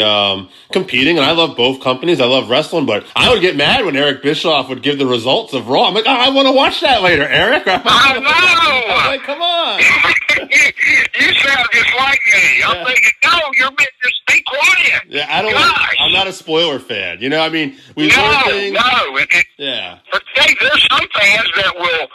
competing, and I love both companies. I love wrestling, but I would get mad when Eric Bischoff would give the results of Raw. I'm like, I want to watch that later, Eric. I know. I'm like, come on. You sound just like me. I'm thinking, no, you're just be quiet. Yeah, I'm not a spoiler fan. We No. Yeah. But Dave, there's some fans that will.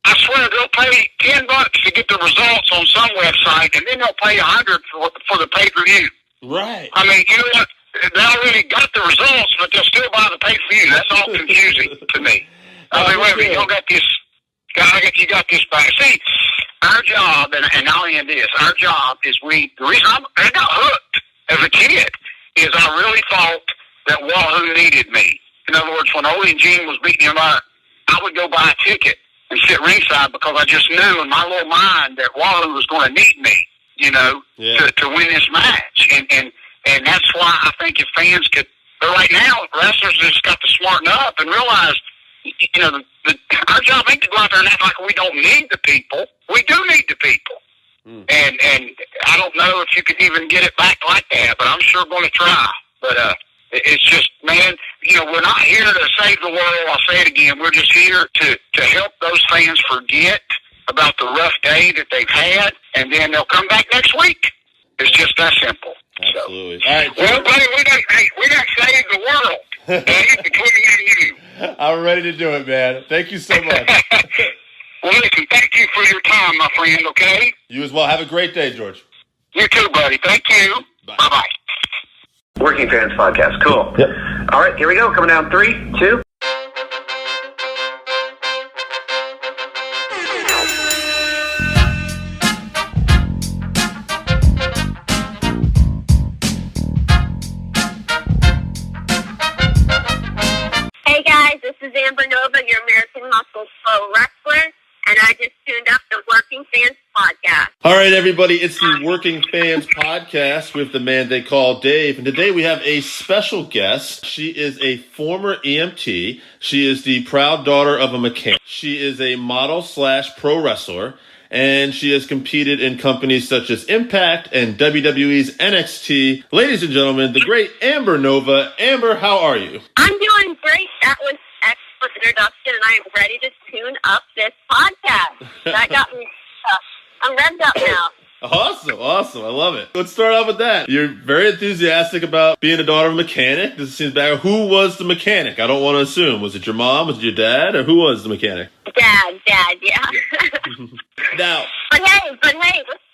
I swear they'll pay $10 to get the results on some website, and then they'll pay $100 for the pay-per-view. Right. I mean, you know what? They already got the results, but they'll still buy the pay-per-view. That's all confusing to me. I mean, wait a minute, you got this back. See, our job, and I'll end this. Our job is the reason I got hooked as a kid is I really thought that Wahoo needed me. In other words, when Ole and Gene was beating him up, I would go buy a ticket and sit ringside because I just knew in my little mind that Wahoo was going to need me, to win this match. And that's why I think if fans could, but right now, wrestlers just got to smarten up and realize, our job ain't to go out there and act like we don't need the people. We do need the people. And I don't know if you could even get it back like that, but I'm sure going to try. But It's just, man, we're not here to save the world. I'll say it again. We're just here to help those fans forget about the rough day that they've had, and then they'll come back next week. It's just that simple. Absolutely. So, all right, well, buddy, we done saved the world. Between me and you. I'm ready to do it, man. Thank you so much. Well, listen, thank you for your time, my friend, okay? You as well. Have a great day, George. You too, buddy. Thank you. Bye. Bye-bye. Working Fans Podcast. Cool. Yep. All right, here we go. Coming down 3, 2. Hey guys, this is Amber Nova, your American Muscle Pro wrestler, and I just tuned up the Working Fans Podcast. All right, everybody. It's the Working Fans Podcast with the man they call Dave. And today we have a special guest. She is a former EMT. She is the proud daughter of a mechanic. She is a model/pro wrestler. And she has competed in companies such as Impact and WWE's NXT. Ladies and gentlemen, the great Amber Nova. Amber, how are you? I'm doing great. That was excellent introduction, and I am ready to tune up this podcast. That got me I'm revved up now. Awesome. I love it. Let's start off with that. You're very enthusiastic about being a daughter of a mechanic. This seems bad. Who was the mechanic? I don't want to assume. Was it your mom? Was it your dad? Or who was the mechanic? Dad, yeah. Now. But hey, listen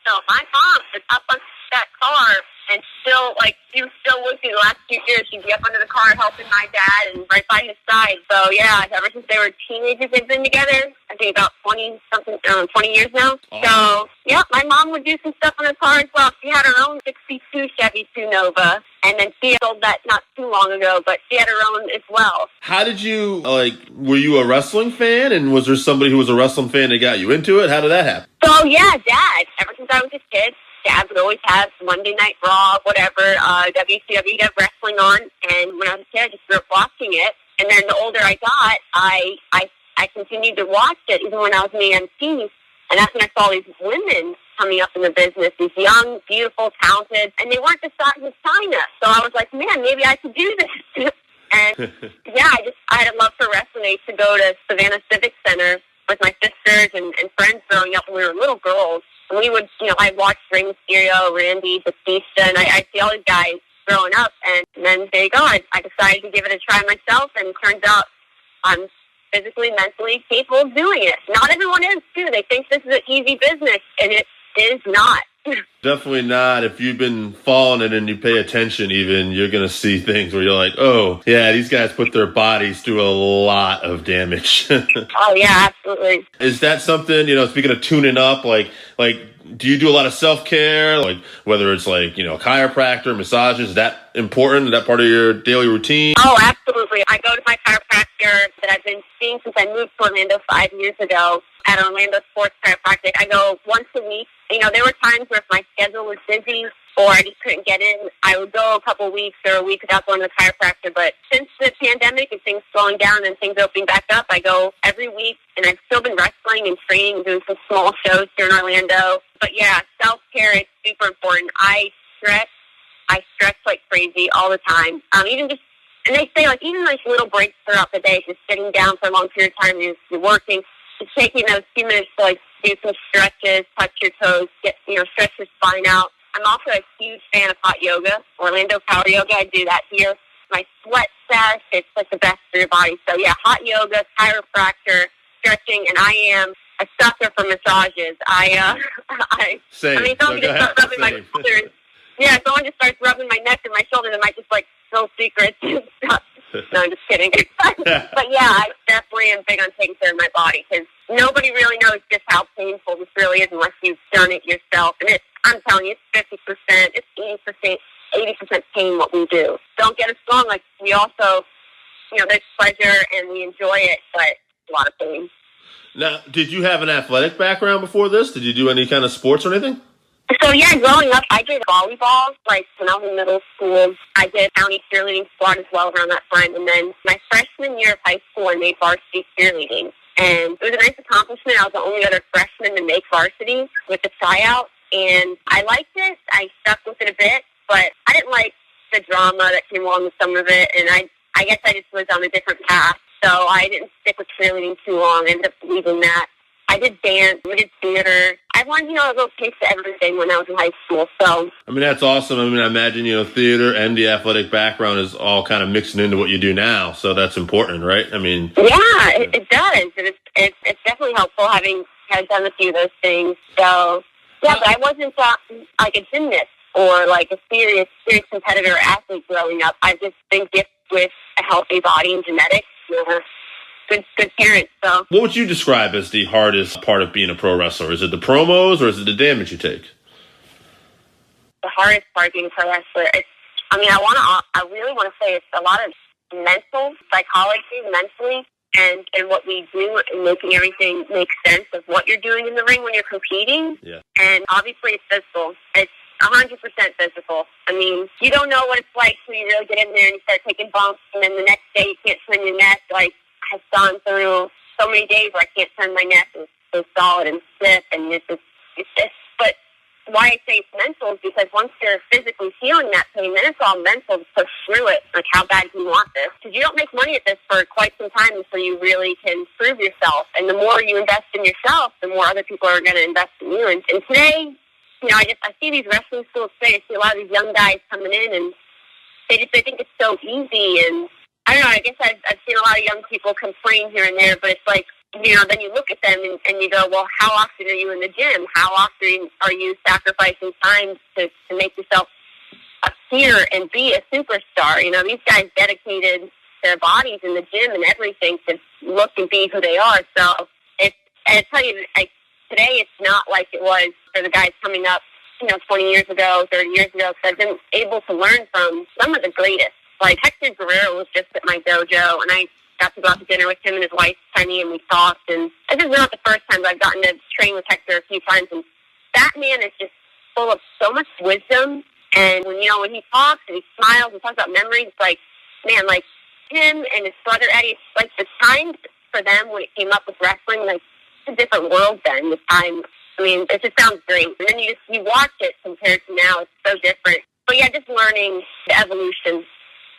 though, my mom is up on that car and still, she was still with me the last few years. She'd be up under the car helping my dad and right by his side. So yeah, ever since they were teenagers, they've been together. I think about 20 years now. Awesome. So yeah, my mom would do some stuff on her car as well. She had her own 62 Chevy Nova, and then she sold that not too long ago, but she had her own as well. How did you, were you a wrestling fan? And was there somebody who was a wrestling fan that got you into it? How did that happen? So yeah, Dad, ever since I was a kid, Dad would always have Monday Night Raw, whatever, WCW wrestling on, and when I was a kid, I just grew up watching it. And then the older I got, I continued to watch it, even when I was an EMT. And that's when I saw these women coming up in the business, these young, beautiful, talented, and they weren't the size of China. So I was like, man, maybe I could do this. And yeah, I had a love for wrestling. I used to go to Savannah Civic Center with my sisters and friends growing up when we were little girls. And we would, I watched Rey Mysterio, Randy, Batista, and I see all these guys growing up. And then there you go. I decided to give it a try myself, and it turns out I'm physically, mentally capable of doing it. Not everyone is, too. They think this is an easy business, and it is not. Definitely not. If you've been following it and you pay attention even, you're going to see things where you're like, oh, yeah, these guys put their bodies through a lot of damage. Oh, yeah, absolutely. Is that something, speaking of tuning up, do you do a lot of self-care? Whether it's chiropractor, massages, is that important? Is that part of your daily routine? Oh, absolutely. I go to my chiropractor that I've been seeing since I moved to Orlando 5 years ago at Orlando Sports Chiropractic. I go once a week. There were times where if my schedule was busy or I just couldn't get in, I would go a couple weeks or a week without going to the chiropractor. But since the pandemic and things slowing down and things opening back up, I go every week, and I've still been wrestling and training and doing some small shows here in Orlando. But yeah, self-care is super important. I stretch like crazy all the time. And they say even little breaks throughout the day, just sitting down for a long period of time, you're working, just taking those few minutes to do some stretches, touch your toes, get stretch your spine out. I'm also a huge fan of hot yoga, Orlando Power Yoga. I do that here. My sweat stash, it's the best for your body. So yeah, hot yoga, chiropractor, stretching, and I am a sucker for massages. Same. Someone just start rubbing my shoulders. Yeah, someone just starts rubbing my neck and my shoulders, and might just spill secrets and stuff. No, I'm just kidding. But yeah, I definitely am big on taking care of my body, because nobody really knows just how painful this really is unless you've done it yourself. And I'm telling you, it's 50%, it's 80% pain what we do. Don't get us wrong, we also, there's pleasure and we enjoy it, but a lot of pain. Now, did you have an athletic background before this? Did you do any kind of sports or anything? So yeah, growing up, I did volleyball, when I was in middle school. I did county cheerleading squad as well around that time. And then my freshman year of high school, I made varsity cheerleading. And it was a nice accomplishment. I was the only other freshman to make varsity with the tryout. And I liked it. I stuck with it a bit, but I didn't the drama that came along with some of it, and I guess I just was on a different path. So I didn't stick with cheerleading too long. I ended up leaving that. I did dance, I did theater. I wanted, a little taste of everything when I was in high school. So I mean, that's awesome. I mean, I imagine, theater and the athletic background is all kind of mixing into what you do now. So that's important, right? I mean, yeah, it does. It's definitely helpful having done a few of those things. So yeah, but I wasn't like a gymnast or like a serious competitor athlete growing up. I've just been gifted with a healthy body and genetics. Good parents. So, what would you describe as the hardest part of being a pro wrestler? Is it the promos or is it the damage you take? The hardest part of being a pro wrestler, I really want to say it's a lot of mental psychology, mentally, and what we do and making everything make sense of what you're doing in the ring when you're competing. Yeah. And obviously it's physical. It's 100% physical. I mean, you don't know what it's like till you really get in there and you start taking bumps, and then the next day you can't turn your neck. Like, I've gone through so many days where I can't turn my neck. It's so solid and stiff, and it's just. But why I say it's mental is because once you're physically feeling that pain, then it's all mental to push through it. Like, how bad do you want this? Because you don't make money at this for quite some time until you really can prove yourself. And the more you invest in yourself, the more other people are going to invest in you. And today, I see these wrestling schools today. I see a lot of these young guys coming in, and they think it's so easy. And I don't know, I guess I've seen a lot of young people complain here and there, but it's like, then you look at them and you go, well, how often are you in the gym? How often are you sacrificing time to make yourself appear and be a superstar? These guys dedicated their bodies in the gym and everything to look and be who they are. So I tell you, today it's not like it was for the guys coming up, 20 years ago, 30 years ago, because I've been able to learn from some of the greatest. Like, Hector Guerrero was just at my dojo, and I got to go out to dinner with him and his wife, Penny, and we talked. And this is not the first time I've gotten to train with Hector a few times. And that man is just full of so much wisdom. And when he talks and he smiles and talks about memories, it's like, man, like him and his brother Eddie, it's like the time for them when it came up with wrestling, like, it's a different world then, the time. I mean, it just sounds great. And then you watch it compared to now, it's so different. But yeah, just learning the evolution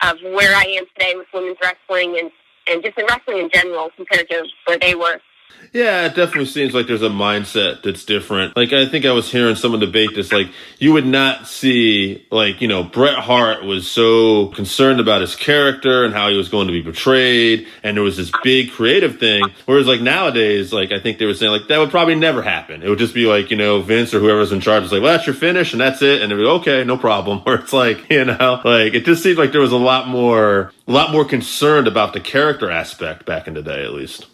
of where I am today with women's wrestling and just in wrestling in general compared to where they were. Yeah, it definitely seems like there's a mindset that's different. Like, I think I was hearing someone debate this, like, you would not see, like, Bret Hart was so concerned about his character and how he was going to be portrayed, and there was this big creative thing. Whereas, like, nowadays, like, I think they were saying, like, that would probably never happen. It would just be like, Vince or whoever's in charge was like, well, that's your finish, and that's it. And they'd be like, okay, no problem. Where it's like, like, it just seems like there was a lot more concerned about the character aspect back in the day, at least.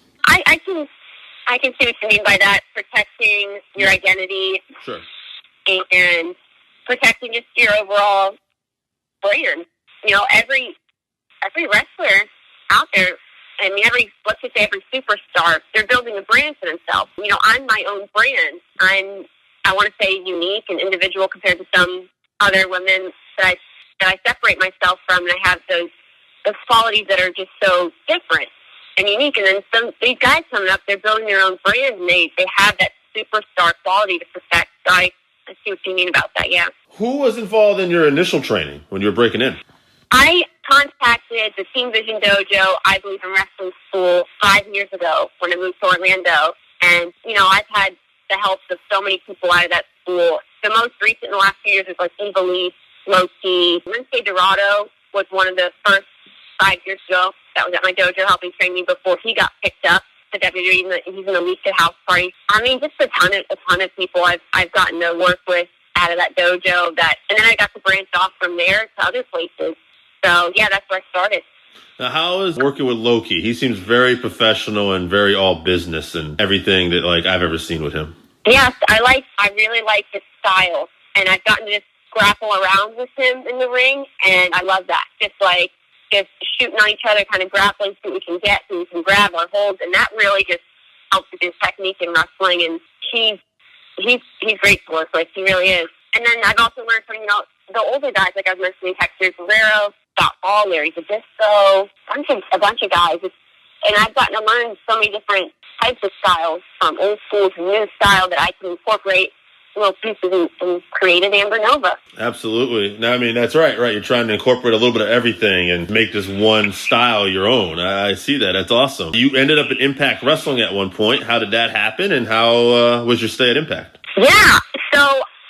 I can see what you mean by that, protecting your identity. Sure. And protecting just your overall brand. Every wrestler out there, let's just say every superstar, they're building a brand for themselves. I'm my own brand. I want to say unique and individual compared to some other women that I separate myself from, and I have those qualities that are just so different and unique. And then these guys coming up, they're building their own brand, and they have that superstar quality to protect. So I see what you mean about that, yeah. Who was involved in your initial training when you were breaking in? I contacted the Team Vision Dojo, I believe, in wrestling school 5 years ago when I moved to Orlando. And, I've had the help of so many people out of that school. The most recent in the last few years is like Eva Lee, Loki. Lindsay Dorado was one of the first 5 years ago that was at my dojo helping train me before he got picked up to WWE. He's an elite house party. I mean, just a ton of people I've gotten to work with out of that dojo. And then I got to branch off from there to other places. So yeah, that's where I started. Now, how is working with Loki? He seems very professional and very all business and everything that like I've ever seen with him. Yes, I really like his style, and I've gotten to just grapple around with him in the ring, and I love that. Just shooting on each other, kind of grappling, so we can get, so we can grab our holds, and that really just helps with his technique in wrestling. And he's great to work with. He really is. And then I've also learned from the older guys, like I was mentioning, Hector Guerrero, Scott Hall, Larry Zbyszko, a bunch of guys. And I've gotten to learn so many different types of styles, from old school to new style, that I can incorporate little pieces and created Amber Nova. Absolutely. No, I mean, that's right. You're trying to incorporate a little bit of everything and make this one style your own. I see that. That's awesome. You ended up at Impact Wrestling at one point. How did that happen, and how was your stay at Impact? Yeah, so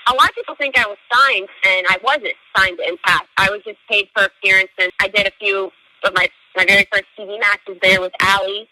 a lot of people think I was signed, and I wasn't signed to Impact. I was just paid for appearances. I did a few of my very first TV matches there with Allie,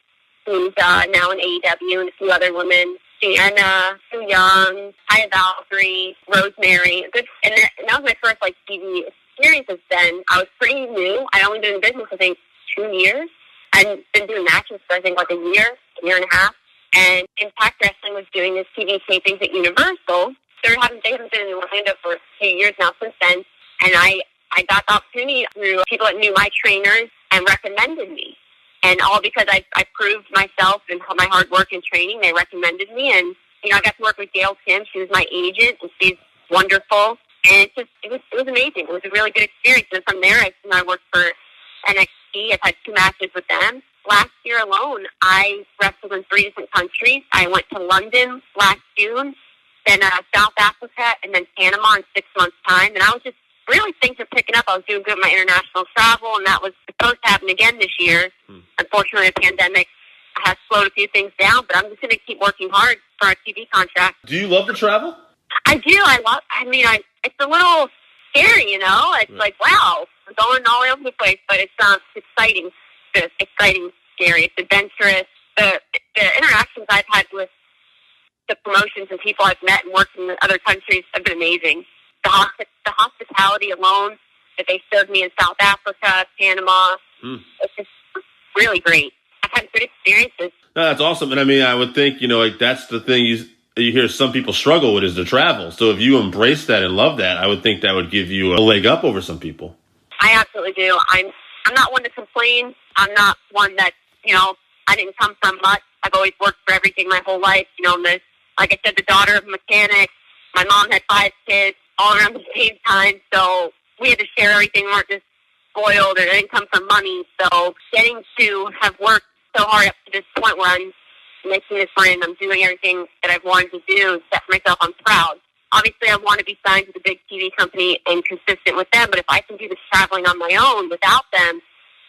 who's now in AEW, and a few other women. Sienna, Sue Young, Haya Valkyrie, Rosemary. And that was my first TV experiences then. I was pretty new. I'd only been in business, I think, 2 years. I'd been doing matches for, I think, a year and a half. And Impact Wrestling was doing this TV tapings at Universal. They haven't been in Orlando for a few years now since then. And I got the opportunity through people that knew my trainers and recommended me. And all because I proved myself and my hard work and training, they recommended me. And, I got to work with Gail Kim. She was my agent, and she's wonderful. And it was amazing. It was a really good experience. And from there, I worked for NXT. I've had 2 matches with them. Last year alone, I wrestled in 3 different countries. I went to London last June, then South Africa, and then Panama in 6 months' time. And I was just really, things are picking up. I was doing good with my international travel, and that was supposed to happen again this year. Unfortunately, the pandemic has slowed a few things down, but I'm just going to keep working hard for our TV contract. Do you love to travel? I do. It's a little scary, It's like, wow, I'm going all over the place, but it's exciting. It's exciting, scary. It's adventurous. The interactions I've had with the promotions and people I've met and worked in other countries have been amazing. The hospitality alone that they served me in South Africa, Panama, it's just really great. I've had good experiences. No, that's awesome. And I would think, that's the thing you hear some people struggle with is the travel. So if you embrace that and love that, I would think that would give you a leg up over some people. I absolutely do. I'm not one to complain. I'm not one that, I didn't come from much. I've always worked for everything my whole life. Like I said, the daughter of mechanics. My mom had 5 kids all around the same time, so we had to share everything. We weren't just spoiled or didn't come from money. So getting to have worked so hard up to this point where I'm making this money and I'm doing everything that I've wanted to do, set for myself, I'm proud. Obviously, I want to be signed to the big TV company and consistent with them, but if I can do this traveling on my own without them,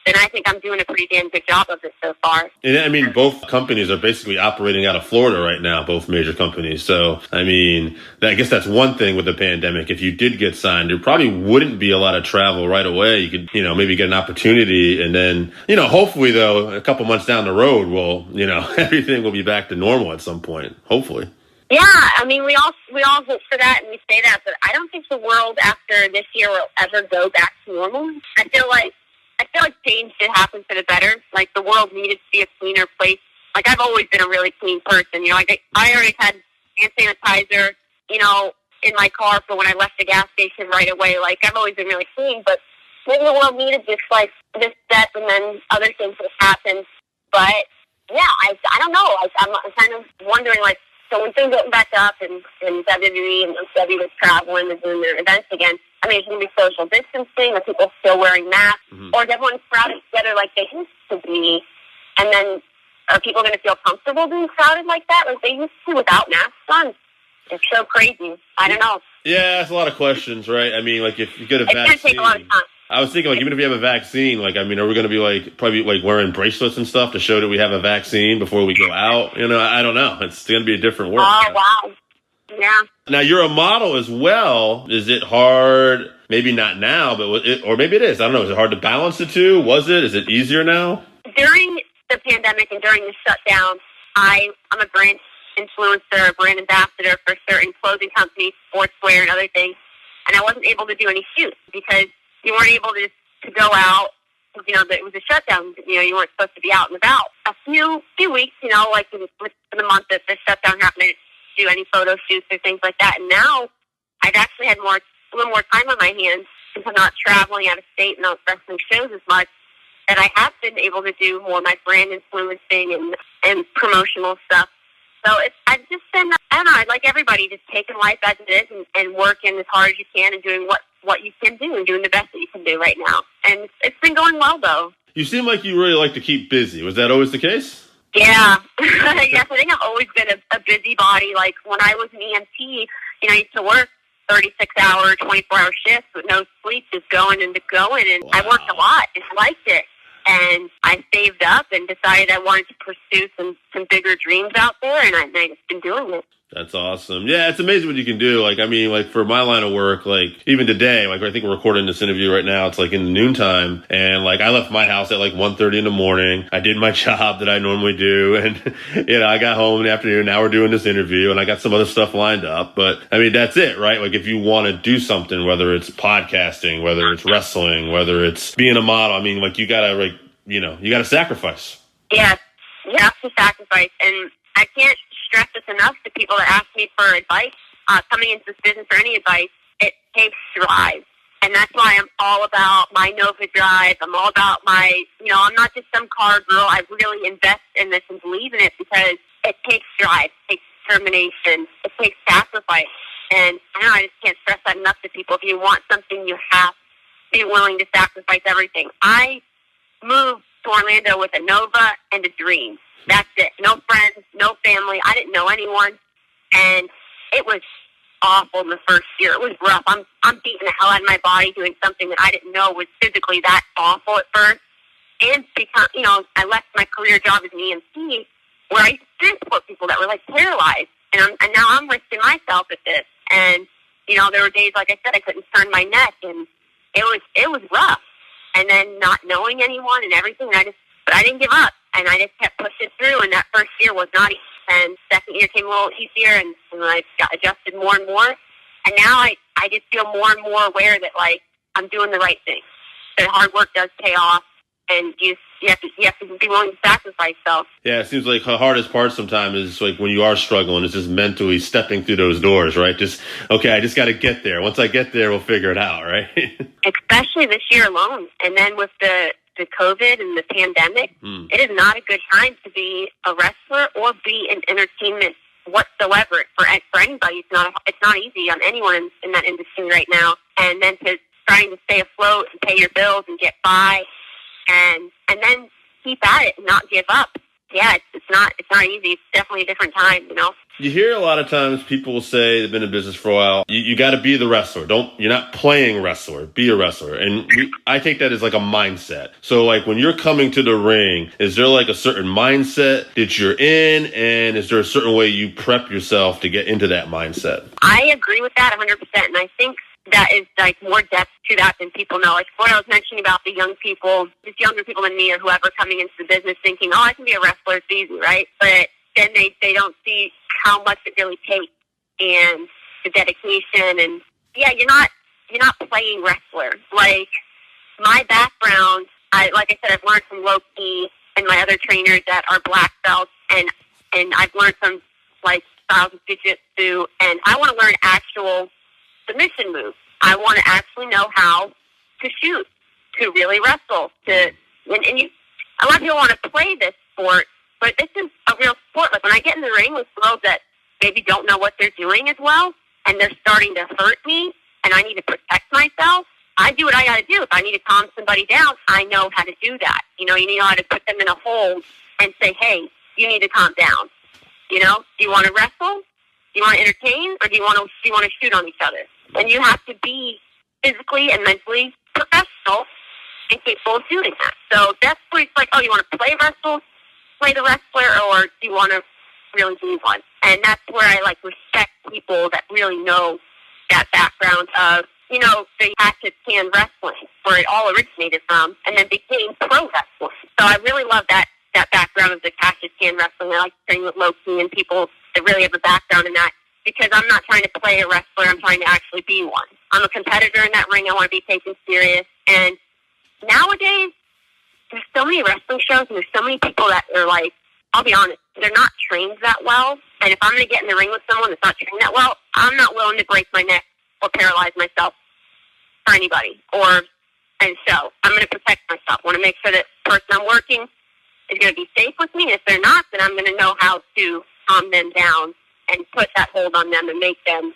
then I think I'm doing a pretty damn good job of it so far. And both companies are basically operating out of Florida right now, both major companies. So, I guess that's one thing with the pandemic. If you did get signed, there probably wouldn't be a lot of travel right away. You could, maybe get an opportunity and then, hopefully though, a couple months down the road, everything will be back to normal at some point, hopefully. Yeah, we all hope for that and we say that, but I don't think the world after this year will ever go back to normal. I feel like change did happen for the better. Like, the world needed to be a cleaner place. Like, I've always been a really clean person. I already had hand sanitizer, in my car for when I left the gas station right away. Like, I've always been really clean, but maybe the world needed just, this step and then other things would happen. But, yeah, I don't know. I'm kind of wondering, so when things open back up and WWE and WWE was traveling and doing their events again, it's going to be social distancing, are people still wearing masks, or is everyone crowded together like they used to be? And then are people going to feel comfortable being crowded like that like they used to without masks on? It's so crazy. I don't know. Yeah, that's a lot of questions, right? If you get a vaccine. It's going to take a lot of time. I was thinking, even if you have a vaccine, are we going to be probably wearing bracelets and stuff to show that we have a vaccine before we go out? I don't know. It's going to be a different world. Oh, wow. Yeah. Now, you're a model as well. Is it hard? Maybe not now, or maybe it is. I don't know. Is it hard to balance the two? Was it? Is it easier now? During the pandemic and during the shutdown, I'm a brand influencer, a brand ambassador for certain clothing companies, sportswear, and other things. And I wasn't able to do any shoots because you weren't able to go out. It was a shutdown. You weren't supposed to be out and about. A few weeks, in the month that the shutdown happened, I didn't do any photo shoots or things like that. And now I've actually had a little more time on my hands since I'm not traveling out of state and not wrestling shows as much, that I have been able to do more of my brand influencing and promotional stuff. So I've just been, I don't know, like everybody, just taking life as it is and working as hard as you can and doing what you can do and doing the best that you can do right now. And it's been going well, though. You seem like you really like to keep busy. Was that always the case? Yeah. Yes, I think I've always been a busybody. Like, when I was an EMT, I used to work 36-hour, 24-hour shifts with no sleep, just going and going. And I worked a lot, just liked it. And I saved up and decided I wanted to pursue some bigger dreams out there, and I've just been doing it. That's awesome. Yeah, it's amazing what you can do. Like, I mean, like for my line of work, like even today, like I think we're recording this interview right now. It's like in the noontime, and like I left my house at like 1:30 in the morning. I did my job that I normally do, and I got home in the afternoon. Now we're doing this interview, and I got some other stuff lined up. But I mean, that's it, right? Like if you want to do something, whether it's podcasting, whether it's wrestling, whether it's being a model, I mean, like you gotta like you gotta sacrifice. Yeah, you have to sacrifice, and I can't stress this enough to people that ask me for advice, coming into this business for any advice. It takes drive. And that's why I'm all about my Nova drive. I'm all about my, I'm not just some car girl. I really invest in this and believe in it because it takes drive, it takes determination, it takes sacrifice. And I just can't stress that enough to people. If you want something, you have to be willing to sacrifice everything. I moved to Orlando with a Nova and a dream. That's it. No friends, no family. I didn't know anyone. And it was awful in the first year. It was rough. I'm beating the hell out of my body doing something that I didn't know was physically that awful at first. And because, I left my career job as an EMT where I used to transport people that were like paralyzed. And now I'm risking myself at this. And, there were days, like I said, I couldn't turn my neck, and it was rough. And then not knowing anyone and everything, but I didn't give up. And I just kept pushing through, and that first year was not easy. And second year came a little easier, and I got adjusted more and more. And now I just feel more and more aware that, like, I'm doing the right thing. That hard work does pay off, and you have to be willing to sacrifice yourself. Yeah, it seems like the hardest part sometimes is like when you are struggling, it's just mentally stepping through those doors, right? Just, okay, I just got to get there. Once I get there, we'll figure it out, right? Especially this year alone. And then with the COVID and the pandemic, it is not a good time to be a wrestler or be in entertainment whatsoever. For anybody, it's not easy on anyone in that industry right now. And then trying to stay afloat and pay your bills and get by, and then keep at it and not give up. Yeah, it's not easy. It's definitely a different time, You hear a lot of times people will say they've been in business for a while. You got to be the wrestler. You're not playing wrestler. Be a wrestler. And I take that as like a mindset. So like when you're coming to the ring, is there like a certain mindset that you're in, and is there a certain way you prep yourself to get into that mindset? I agree with that 100%, and I think that is like more depth to that than people know. Like what I was mentioning about the young people, just younger people than me or whoever coming into the business thinking, oh, I can be a wrestler, it's easy, right? But then they don't see how much it really takes and the dedication. And yeah, you're not playing wrestler. Like my background, like I said, I've learned from Loki and my other trainers that are black belts, and I've learned from like styles of jiu-jitsu, and I want to learn actual submission moves. I want to actually know how to shoot, to really wrestle, a lot of people want to play this sport, but this is a real sport. Like when I get in the ring with girls that maybe don't know what they're doing as well, and they're starting to hurt me, and I need to protect myself, I do what I got to do. If I need to calm somebody down, I know how to do that. You know how to put them in a hold and say, hey, you need to calm down. Do you want to wrestle? Do you want to entertain, or do you want to shoot on each other? And you have to be physically and mentally professional and capable of doing that. So that's where it's like, oh, you want to play the wrestler, or do you want to really be one? And that's where I respect people that really know that background of, the hatchet can wrestling, where it all originated from, and then became pro wrestling. So I really love that background of the hatchet can wrestling. I like training with Loki and people that really have a background in that, because I'm not trying to play a wrestler. I'm trying to actually be one. I'm a competitor in that ring. I want to be taken serious. And nowadays, there's so many wrestling shows, and there's so many people that are like, I'll be honest, they're not trained that well. And if I'm going to get in the ring with someone that's not trained that well, I'm not willing to break my neck or paralyze myself for anybody. And so I'm going to protect myself. I want to make sure that the person I'm working is going to be safe with me. If they're not, then I'm going to know how to calm them down and put that hold on them and make them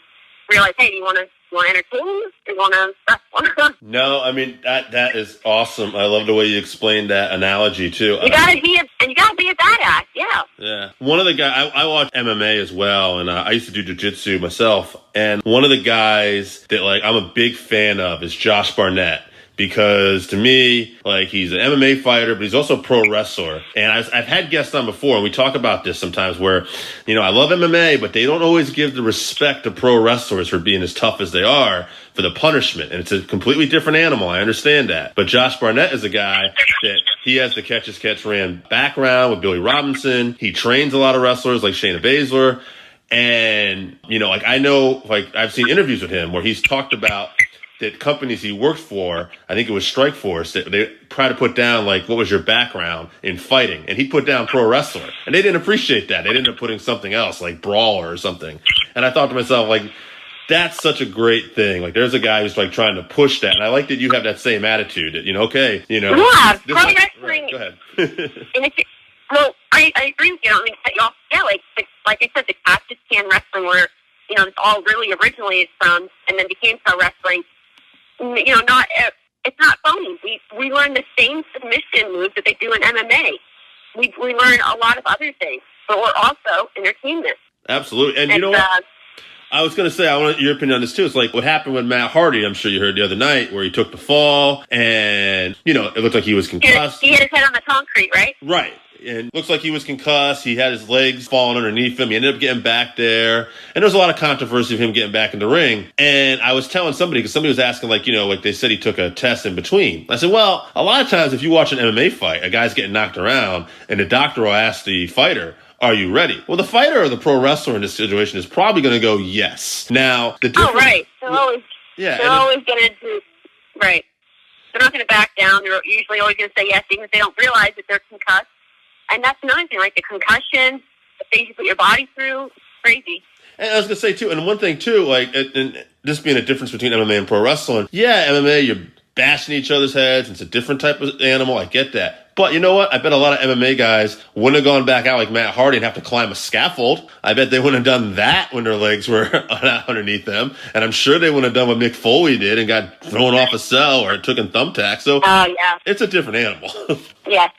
realize, hey, do you want to entertain? Do you want to wrestle? No, I mean that is awesome. I love the way you explained that analogy too. You gotta be a badass. Yeah. Yeah. One of the guys, I watch MMA as well, and I used to do jiu-jitsu myself. And one of the guys that like I'm a big fan of is Josh Barnett. Because to me, like, he's an MMA fighter, but he's also a pro wrestler. And I've had guests on before, and we talk about this sometimes where, you know, I love MMA, but they don't always give the respect to pro wrestlers for being as tough as they are for the punishment. And it's a completely different animal. I understand that. But Josh Barnett is a guy that he has the catch-as-catch-ran background with Billy Robinson. He trains a lot of wrestlers like Shayna Baszler. And, you know, like, I know, like, I've seen interviews with him where he's talked about that companies he worked for, I think it was Strikeforce, that they try to put down, like, what was your background in fighting? And he put down pro wrestler. And they didn't appreciate that. They ended up putting something else, like brawler or something. And I thought to myself, like, that's such a great thing. Like, there's a guy who's, like, trying to push that. And I like that you have that same attitude that, you know, okay, you know. Yeah, pro wrestling. Right, go ahead. And it's, well, I agree with you. I don't mean to cut you off. Yeah, like I said, the Pakistan wrestling where, you know, it's all really originated from and then became pro wrestling. You know, it's not phony. We learn the same submission moves that they do in MMA. We learn a lot of other things, but we're also entertainment. Absolutely. And you know what? I was going to say, I want your opinion on this too. It's like what happened with Matt Hardy, I'm sure you heard the other night, where he took the fall and, you know, it looked like he was concussed. He hit his head on the concrete, right? Right. And looks like he was concussed. He had his legs falling underneath him. He ended up getting back there. And there was a lot of controversy of him getting back in the ring. And I was telling somebody, because somebody was asking, like, you know, like they said he took a test in between. I said, well, a lot of times if you watch an MMA fight, a guy's getting knocked around and the doctor will ask the fighter, are you ready? Well, the fighter or the pro wrestler in this situation is probably going to go yes. Now, the difference... Oh, right. They're always going to do... Right. They're not going to back down. They're usually always going to say yes, even if they don't realize that they're concussed. And that's another thing, like the concussion, the things you put your body through, crazy. And I was going to say, too, and one thing, too, like, and this being a difference between MMA and pro wrestling, yeah, MMA, you're bashing each other's heads. It's a different type of animal. I get that. But you know what? I bet a lot of MMA guys wouldn't have gone back out like Matt Hardy and have to climb a scaffold. I bet they wouldn't have done that when their legs were underneath them. And I'm sure they wouldn't have done what Mick Foley did and got thrown off a cell or took in thumbtacks. So yeah. It's a different animal. Yeah.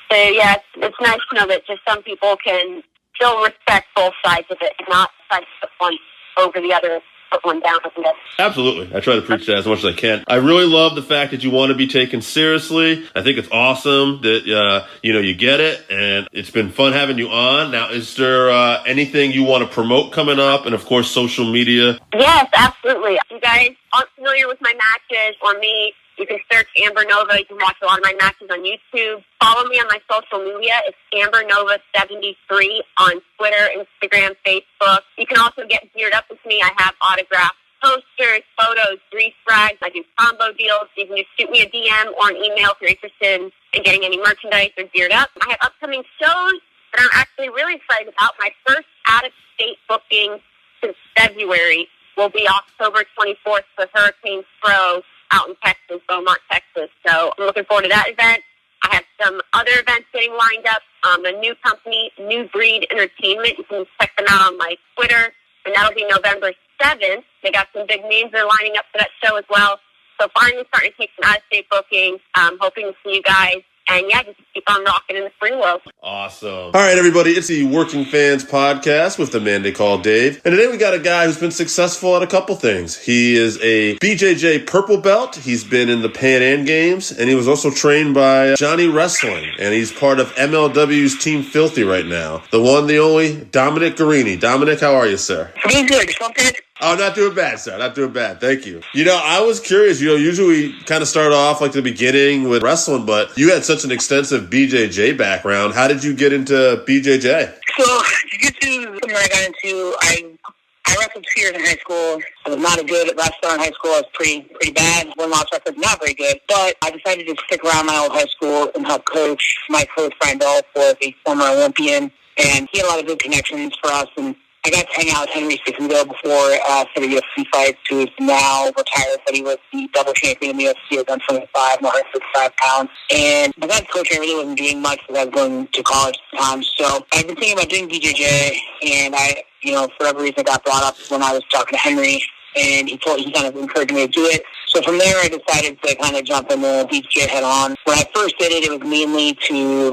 So, yeah, it's nice to know that just some people can still respect both sides of it and not try to put one over the other, put one down with the other. Absolutely. I try to preach that as much as I can. I really love the fact that you want to be taken seriously. I think it's awesome that, you know, you get it, and it's been fun having you on. Now, is there anything you want to promote coming up? And, of course, social media? Yes, absolutely. If you guys aren't familiar with my matches or me, you can search Amber Nova. You can watch a lot of my matches on YouTube. Follow me on my social media. It's Amber Nova 73 on Twitter, Instagram, Facebook. You can also get geared up with me. I have autographed posters, photos, grease rags. I do combo deals. You can just shoot me a DM or an email if you're interested in getting any merchandise or geared up. I have upcoming shows that I'm actually really excited about. My first out-of-state booking since February will be October 24th for Hurricane Pro out in Texas, Beaumont, Texas. So I'm looking forward to that event. I have some other events getting lined up. A new company, New Breed Entertainment. You can check them out on my Twitter. And that'll be November 7th. They got some big names that are lining up for that show as well. So finally starting to take some out-of-state bookings. Hoping to see you guys. And yeah, just keep on rocking in the free world. Awesome. All right, everybody. It's the Working Fans Podcast with the man they call Dave. And today we got a guy who's been successful at a couple things. He is a BJJ purple belt. He's been in the Pan Am Games. And he was also trained by Johnny Wrestling. And he's part of MLW's Team Filthy right now. The one, the only, Dominic Garrini. Dominic, how are you, sir? Doing good. Something? Oh, not doing bad, sir. Not doing bad. Thank you. You know, I was curious. You know, usually we kind of start off like the beginning with wrestling, but you had such an extensive BJJ background. How did you get into BJJ? So, jiu-jitsu is something I got into. I wrestled 2 years in high school. I was not a good wrestler in high school. I was pretty bad. Win-loss record, not very good. But I decided to stick around my old high school and help coach. My coach, Brian Dolph, was a former Olympian, and he had a lot of good connections for us. And I got to hang out with Henry 6 years ago before for the UFC fights, who is now retired, but he was the double champion in the UFC at 125, 165 pounds. And as a coach, I really wasn't doing much because I was going to college at the time. So I've been thinking about doing BJJ, and I, you know, for whatever reason, it got brought up when I was talking to Henry, and he kind of encouraged me to do it. So from there, I decided to kind of jump in the BJJ head on. When I first did it, it was mainly to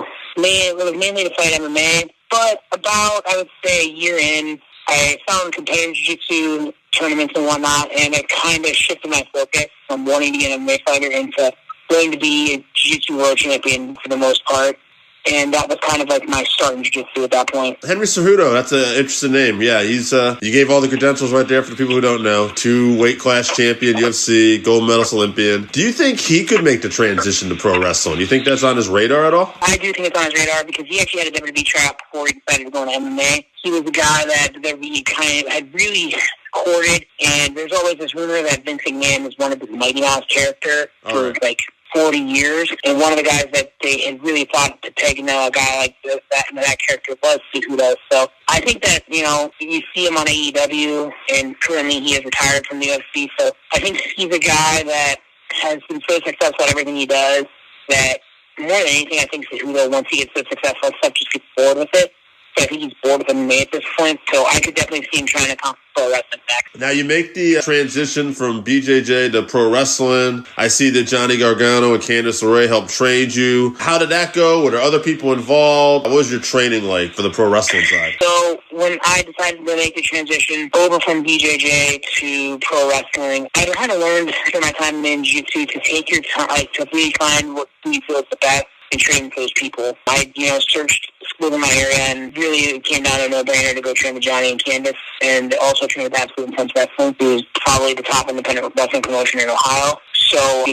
fight MMA. But about, I would say, a year in, I found competitive jiu-jitsu tournaments and whatnot, and it kind of shifted my focus from wanting to be an MMA fighter into going to be a jiu-jitsu world champion for the most part. And that was kind of like my start in jiu-jitsu at that point. Henry Cejudo, that's an interesting name. Yeah, he's you gave all the credentials right there for the people who don't know. 2 weight class champion, UFC, gold medalist Olympian. Do you think he could make the transition to pro wrestling? Do you think that's on his radar at all? I do think it's on his radar because he actually had a WWE trap before he decided to go into MMA. He was a guy that WWE kind of had really courted, and there's always this rumor that Vince McMahon was one of his Mighty Mouse character for like 40 years, and one of the guys that they had really thought to take a guy like that character was Cejudo. So I think that, you see him on AEW, and currently he is retired from the UFC, so I think he's a guy that has been so successful at everything he does that more than anything, I think Cejudo, once he gets so successful at stuff, just gets bored with it. So I think he's bored with MMA at this point, so I could definitely see him trying to come pro wrestling back. Now you make the transition from BJJ to pro wrestling. I see that Johnny Gargano and Candice LeRae helped train you. How did that go? Were there other people involved? What was your training like for the pro wrestling side? So when I decided to make the transition over from BJJ to pro wrestling, I kind of learned through my time in jiu-jitsu to take your time, to really find what you feel is the best and train for those people. I, searched schools in my area, and really it came down to a no-brainer to go train with Johnny and Candice, and also train with Absolute Intense Wrestling, who is probably the top independent wrestling promotion in Ohio. So,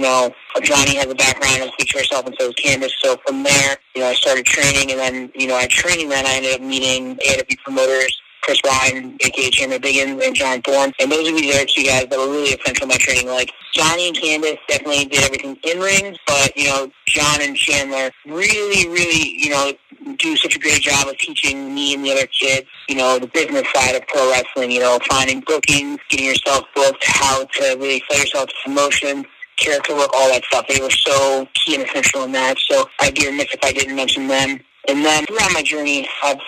Johnny has a background and speaks for herself, and so does Candice. So from there, I started training, and then, I ended up meeting AW promoters, Chris Ryan, a.k.a. Chandler Biggins, and John Thorne. And those would be the other 2 guys that were really essential in my training. Like, Johnny and Candice definitely did everything in ring, but, John and Chandler really, really, do such a great job of teaching me and the other kids, the business side of pro wrestling, finding bookings, getting yourself booked, how to really play yourself to promotion, character work, all that stuff. They were so key and essential in that. So I'd be remiss if I didn't mention them. And then throughout my journey, I've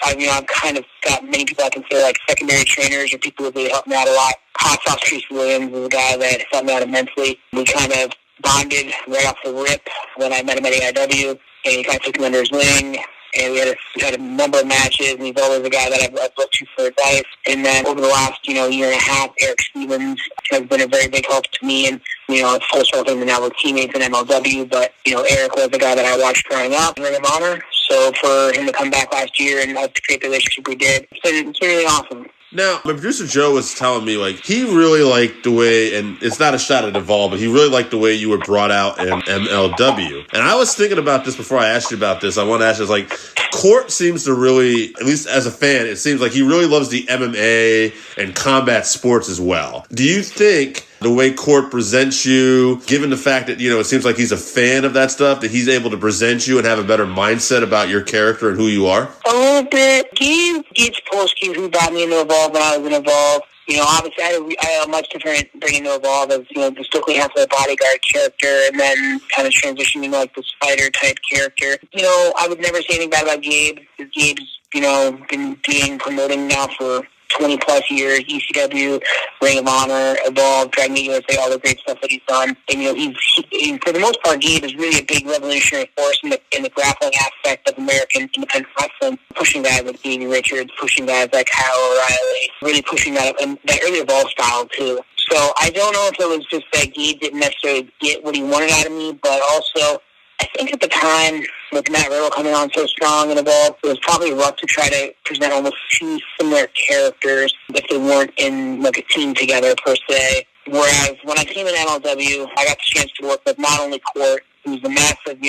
kind of got many people I consider like secondary trainers or people who really helped me out a lot. Hot Sauce Tracy Williams is a guy that helped me out immensely. We kind of bonded right off the rip when I met him at AIW, and he kind of took me under his wing. And we had a number of matches, and he's always a guy that I've looked to for advice. And then over the last, year and a half, Eric Stevens has been a very big help to me. And, it's full circle, and now we're teammates in MLW. But, Eric was a guy that I watched growing up in Ring of Honor. So for him to come back last year and us to create the relationship we did, it's been really awesome. Now, my producer Joe was telling me, he really liked the way, and it's not a shot at Evolve, but he really liked the way you were brought out in MLW. And I was thinking about this before I asked you about this. I want to ask you, Court seems to really, at least as a fan, it seems like he really loves the MMA and combat sports as well. Do you think the way Court presents you, given the fact that, it seems like he's a fan of that stuff, that he's able to present you and have a better mindset about your character and who you are? A little bit. Gabe Polsky, who got me into Evolve when I was in Evolve, obviously I had a much different bringing to Evolve as, the Stokely Hansel bodyguard character, and then kind of transitioning into this fighter type character. I would never say anything bad about Gabe, because Gabe's, been doing promoting now for 20 plus years, ECW, Ring of Honor, Evolve, Dragon USA, all the great stuff that he's done. And, he's for the most part, Gabe is really a big revolutionary force in the grappling aspect of American independent wrestling, pushing guys like Davey Richards, pushing guys like Kyle O'Reilly, really pushing that early Evolve style too. So I don't know if it was just that Gabe didn't necessarily get what he wanted out of me, but also I think at the time, with Matt Riddle coming on so strong and Evolve, it was probably rough to try to present almost 2 similar characters if they weren't in a team together per se. Whereas when I came in MLW, I got the chance to work with not only Court, who's a massive,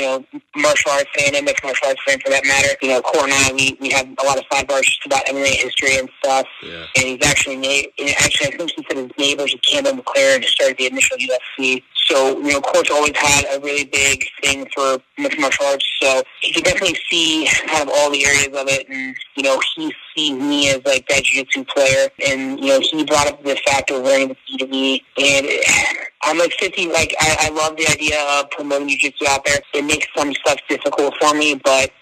martial arts fan and mixed martial arts fan for that matter. Court and I, we have a lot of sidebars just about MMA history and stuff. Yeah. And he's actually I think he said his neighbors with Campbell McLaren who started the initial UFC. So, Court's always had a really big thing for mixed martial arts, so he can definitely see kind of all the areas of it, and, he sees me as, that jiu-jitsu player, and, he brought up the fact of wearing the gi to me, and I'm 50, I love the idea of promoting jiu-jitsu out there. It makes some stuff difficult for me, but,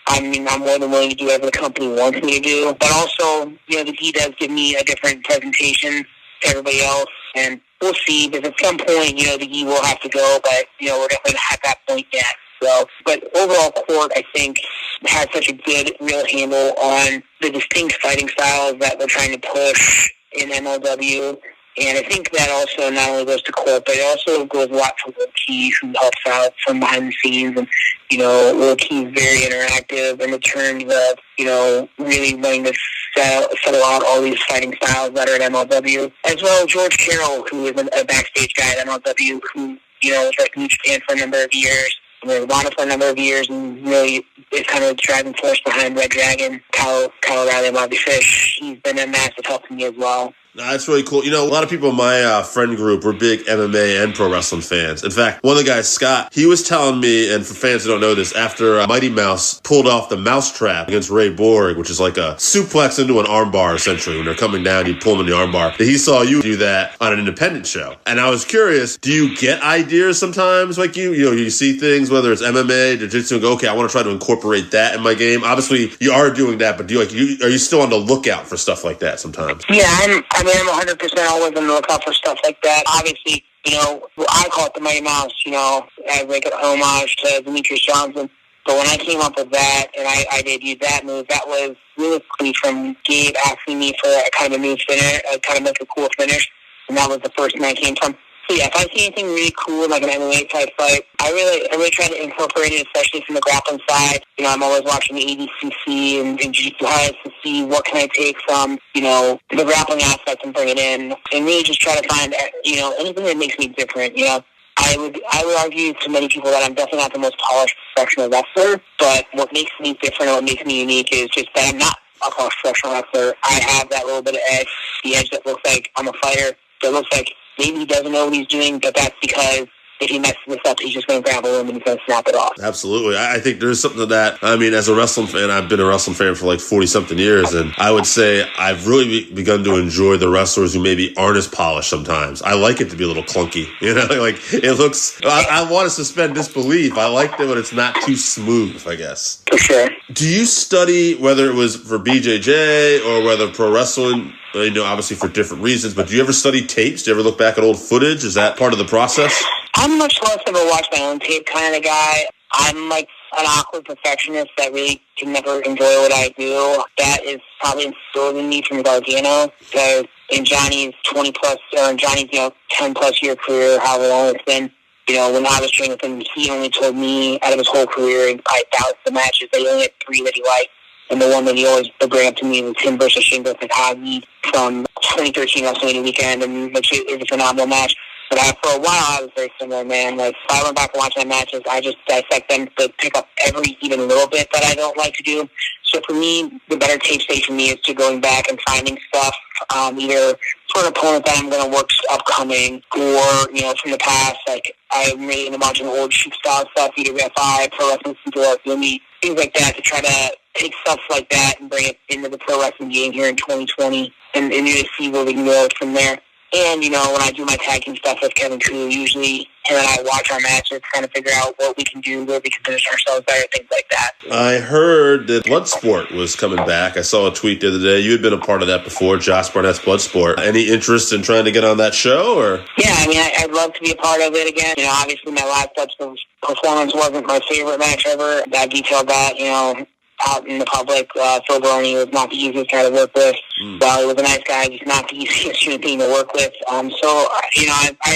I'm more than willing to do whatever the company wants me to do, but also, the gi does give me a different presentation to everybody else, and we'll see, because at some point, the gi will have to go, but, we're definitely not at that point yet. So, but overall, Court, I think, has such a good real handle on the distinct fighting styles that we're trying to push in MLW. And I think that also not only goes to Court, but it also goes a lot to Will Key, who helps out from behind the scenes. And, Will Key is very interactive in the terms of, really wanting to settle out all these fighting styles that are at MLW. As well as George Carroll, who is a backstage guy at MLW, who, was at New Japan for a number of years. Ronda for a number of years, and really is kind of the driving force behind Red Dragon, Kyle O'Reilly, and Bobby Fish. He's been a massive help to me as well. That's really cool. A lot of people in my friend group were big MMA and pro wrestling fans. In fact, one of the guys, Scott, he was telling me, and for fans who don't know this, after Mighty Mouse pulled off the mousetrap against Ray Borg, which is like a suplex into an armbar, essentially. When they're coming down, you pull them in the armbar. That he saw you do that on an independent show. And I was curious, do you get ideas sometimes like you see things, whether it's MMA, jiu-jitsu, and go, okay, I want to try to incorporate that in my game? Obviously, you are doing that, but are you still on the lookout for stuff like that sometimes? Yeah, I'm 100% always on the lookout for stuff like that. Obviously, I call it the Mighty Mouse, as like an homage to Demetrius Johnson. But when I came up with that and I debuted that move, that was really from Gabe asking me for a kind of a new finish, kind of like a cool finish. And that was the first thing I came from. So yeah, if I see anything really cool, like an MMA type fight, I really try to incorporate it, especially from the grappling side. I'm always watching the ADCC and Jiu-Jitsu highlights to see what can I take from, the grappling aspect and bring it in, and really just try to find, anything that makes me different. I would argue to many people that I'm definitely not the most polished professional wrestler, but what makes me different and what makes me unique is just that I'm not a polished professional wrestler. I have that little bit of edge, the edge that looks like I'm a fighter, that looks like maybe he doesn't know what he's doing, but that's because if he messes this up, he's just going to grab a limb and he's going to snap it off. Absolutely. I think there's something to that. As a wrestling fan, I've been a wrestling fan for like 40-something years, and I would say I've really begun to enjoy the wrestlers who maybe aren't as polished sometimes. I like it to be a little clunky. Like it looks, I want to suspend disbelief. I like it when it's not too smooth, I guess. For sure. Do you study, whether it was for BJJ or whether pro wrestling, obviously for different reasons, but do you ever study tapes? Do you ever look back at old footage? Is that part of the process? I'm much less of a watch my own tape kind of guy. I'm like an awkward perfectionist that really can never enjoy what I do. That is probably instilled in me from Gargano. So in Johnny's 10 plus year career, however long it's been, when I was training with him, he only told me out of his whole career and probably thousands of matches, that he only had 3 that he liked. And the one that he always would bring up to me was him versus Shingo Takagi from 2013 WrestleMania weekend, and which is a phenomenal match. But for a while, I was very similar, man. Like, if I went back and watched my matches, I just dissect them to pick up every even little bit that I don't like to do. So for me, the better tape stage for me is to going back and finding stuff, either for an opponent that I'm going to work upcoming, or, from the past. Like, I'm really into watching old shoot style stuff, either FI, Pro Wrestling Super, Yumi, things like that, to try to take stuff like that and bring it into the pro wrestling game here in 2020 and really see where we can go from there. And, when I do my tag team stuff with Kevin Koo, usually him and I watch our matches, kind of figure out what we can do, where we can position ourselves better, things like that. I heard that Bloodsport was coming back. I saw a tweet the other day. You had been a part of that before, Josh Barnett's Bloodsport. Any interest in trying to get on that show? Or? Yeah, I'd love to be a part of it again. Obviously my last Bloodsport performance wasn't my favorite match ever. I detailed that, out in the public. Phil Garrini was not the easiest guy to work with. While he was a nice guy, he's not the easiest human being to work with. I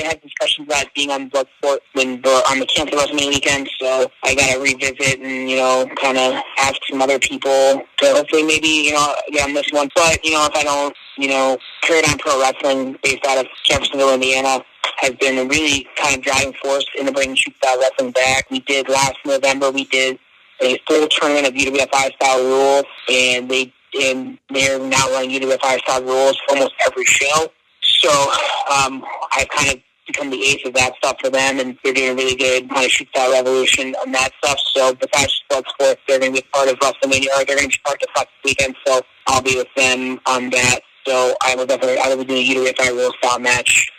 had discussions about being on Bloodsport on the canceled WrestleMania weekend, so I got to revisit and, kind of ask some other people to hopefully maybe, get on this one. But, if I don't, Paradigm Pro Wrestling, based out of Jeffersonville, Indiana, has been a really kind of driving force in the bringing shoot style wrestling back. We did last November, a full tournament of UWFI style rules, and they're now running UWFI style rules for almost every show. So I've kind of become the ace of that stuff for them, and they're doing a really good kind of shoot style revolution on that stuff. So besides Bloodsport, they're going to be part of WrestleMania, or they're going to be part of the Flex weekend. So I'll be with them on that. So I will do a UWFI rules style match,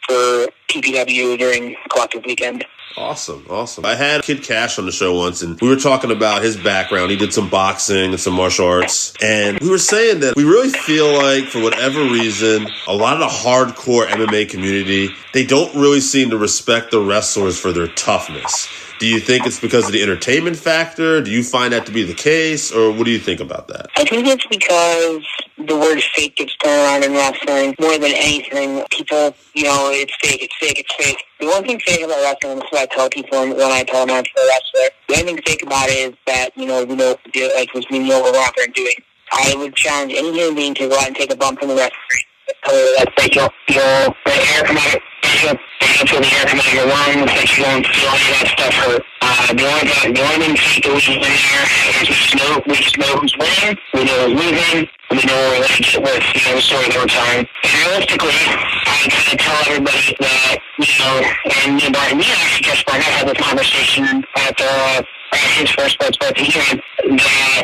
for PPW during Collective Weekend. Awesome. I had Kid Cash on the show once, and we were talking about his background. He did some boxing and some martial arts, and we were saying that we really feel like, for whatever reason, a lot of the hardcore MMA community, they don't really seem to respect the wrestlers for their toughness. Do you think it's because of the entertainment factor? Do you find that to be the case? Or what do you think about that? I think it's because the word fake gets thrown around in wrestling more than anything. People, it's fake, it's fake, it's fake. The one thing fake about wrestling, this is what I tell people when I tell them I'm a pro wrestler, the only thing fake about it is that, we know what to do, like what we're out there doing. I would challenge any human being to go out and take a bump from the referee. That's like you'll the air come out, feel the air come out of your lungs, that you don't feel any of that stuff hurt. The only thing fake that we just in there is we just know who's winning, we know who's losing, we know what we're legit with, the story that we're telling. And realistically, I kind of tell everybody that, and me and actually just I had this conversation at his first sports bet hearing that,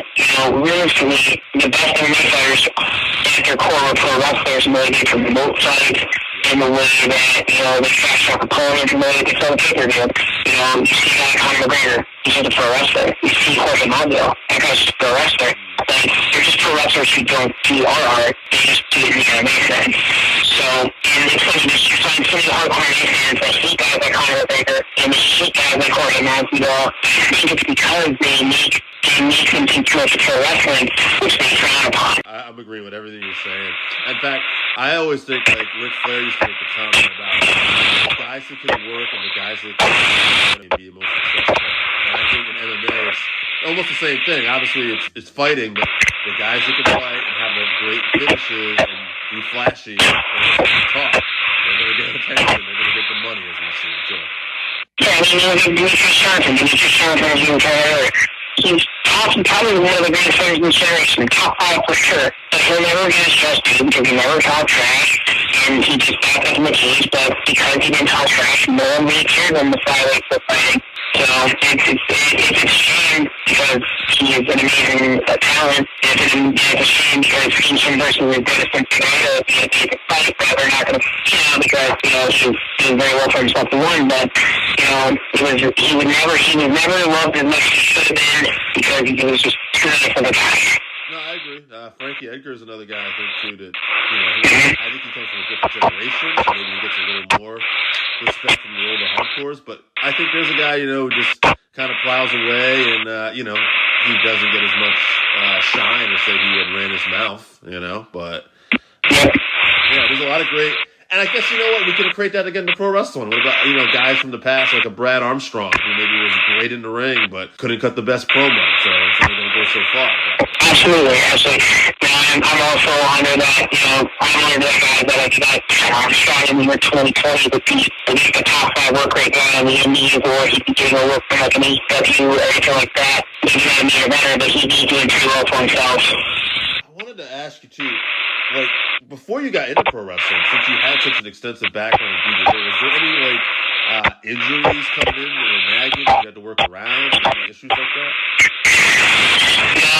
realistically, the best MMA fighters at their core are pro wrestlers, and the way they promote fights, and the way that, they trash talk opponents, and the way they sell the pay-per-view. You see a guy like Conor McGregor, he's just a pro wrestler. You see Jorge Masvidal, that guy's just a pro wrestler. Like, they're just pro wrestlers who don't do our art, they just do it in the MMA sense. So, and it's funny, you find so many hardcore MMA fans that hate guys like Conor McGregor, and they hate guys like Jorge Masvidal. I think it's because they make them think too much of pro wrestling, which they frown upon. I'm agreeing with everything you're saying. In fact, I always think like Ric Flair used to make the comment about the guys that can work and the guys that can be the most successful. And I think in MMA it's almost the same thing. Obviously it's fighting, but the guys that can fight and have the great finishes and be flashy and talk, they're going to get attention, they're going to get the money, as we see. So. Yeah, Demetrius Johnson, as you were telling earlier, he's probably one of the greatest fighters in the generation, top 5 for sure. But he'll never get his just due because he never talked trash, and he just got that in the cage, but because he didn't talk trash, no one really cared when the flyweight was fighting. So it's a shame because he is an amazing talent. It's a shame because he's him versus the greatest in today to take a fight, but they're not going to, because, he was doing very well for himself to win, but, he was never loved as much as he should have been because he was just too nice of a guy. No, I agree. Frankie Edgar is another guy I think too that I think he comes from a different generation, so maybe he gets a little more respect from the older hardcores. But I think there's a guy who just kind of plows away, and he doesn't get as much shine as say he had ran his mouth, But yeah, there's a lot of great. And I guess, we could create that again in pro wrestling. What about, guys from the past like a Brad Armstrong, who maybe was great in the ring, but couldn't cut the best promo, so it's only going to go so far. But. Absolutely. I'm also honored that, I'm one of those guys that Armstrong in the year 2020 would be the top 5 work rate guy in the Indies, or he'd be getting a work from like an EW or anything like that. Maybe not be a better, but he'd be doing pretty well for himself. I wanted to ask you too, before you got into pro wrestling, since you had such an extensive background in BJJ, was there any injuries coming in that were nagging that you had to work around, or any issues like that? No,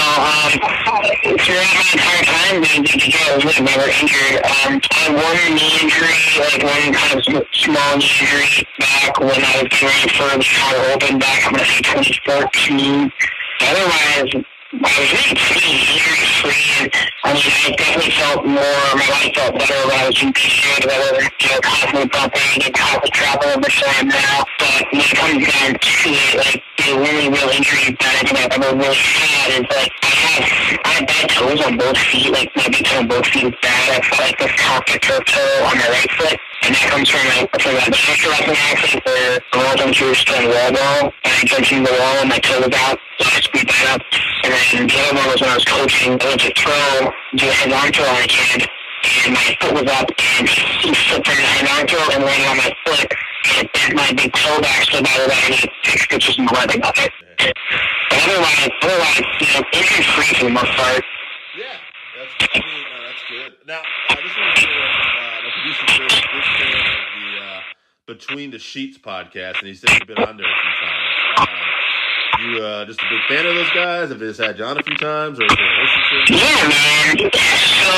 throughout my entire time in BJJ, I was really never injured. I had one knee injury, one kind of small knee injury back when I was getting ready for the Chicago Open back, I'm going to say 2014. Otherwise, I was really pretty injury-free, and I definitely felt my life felt better when I was in BJJ, because I wasn't, constantly bumping and constantly traveling over so I am now. But when it comes down to it, the only real injury that I think I've ever really had is, I have bad toes on both feet, my big toe on both feet is bad. I felt like this cocked toe on my right foot. And that comes from a amateur wrestling accident where I was on to a wall ball, and I jumped into the wall and my toe was out, so I screwed that up. And then the other one was when I was coaching, I went to do a head-on throw on a kid, and my foot was up, and he flipped from the head-on throw and landed on my foot, and it bent my big toe back so bad that I needed 6 stitches and webbing of it. But otherwise, injury-free for the most part. Yeah, that's good. Now, I just want to say the producer is a big fan of the Between the Sheets podcast, and he said you've been on there a few times. You just a big fan of those guys? Have they just had you on a few times, or is there a relationship? Yeah, man. So,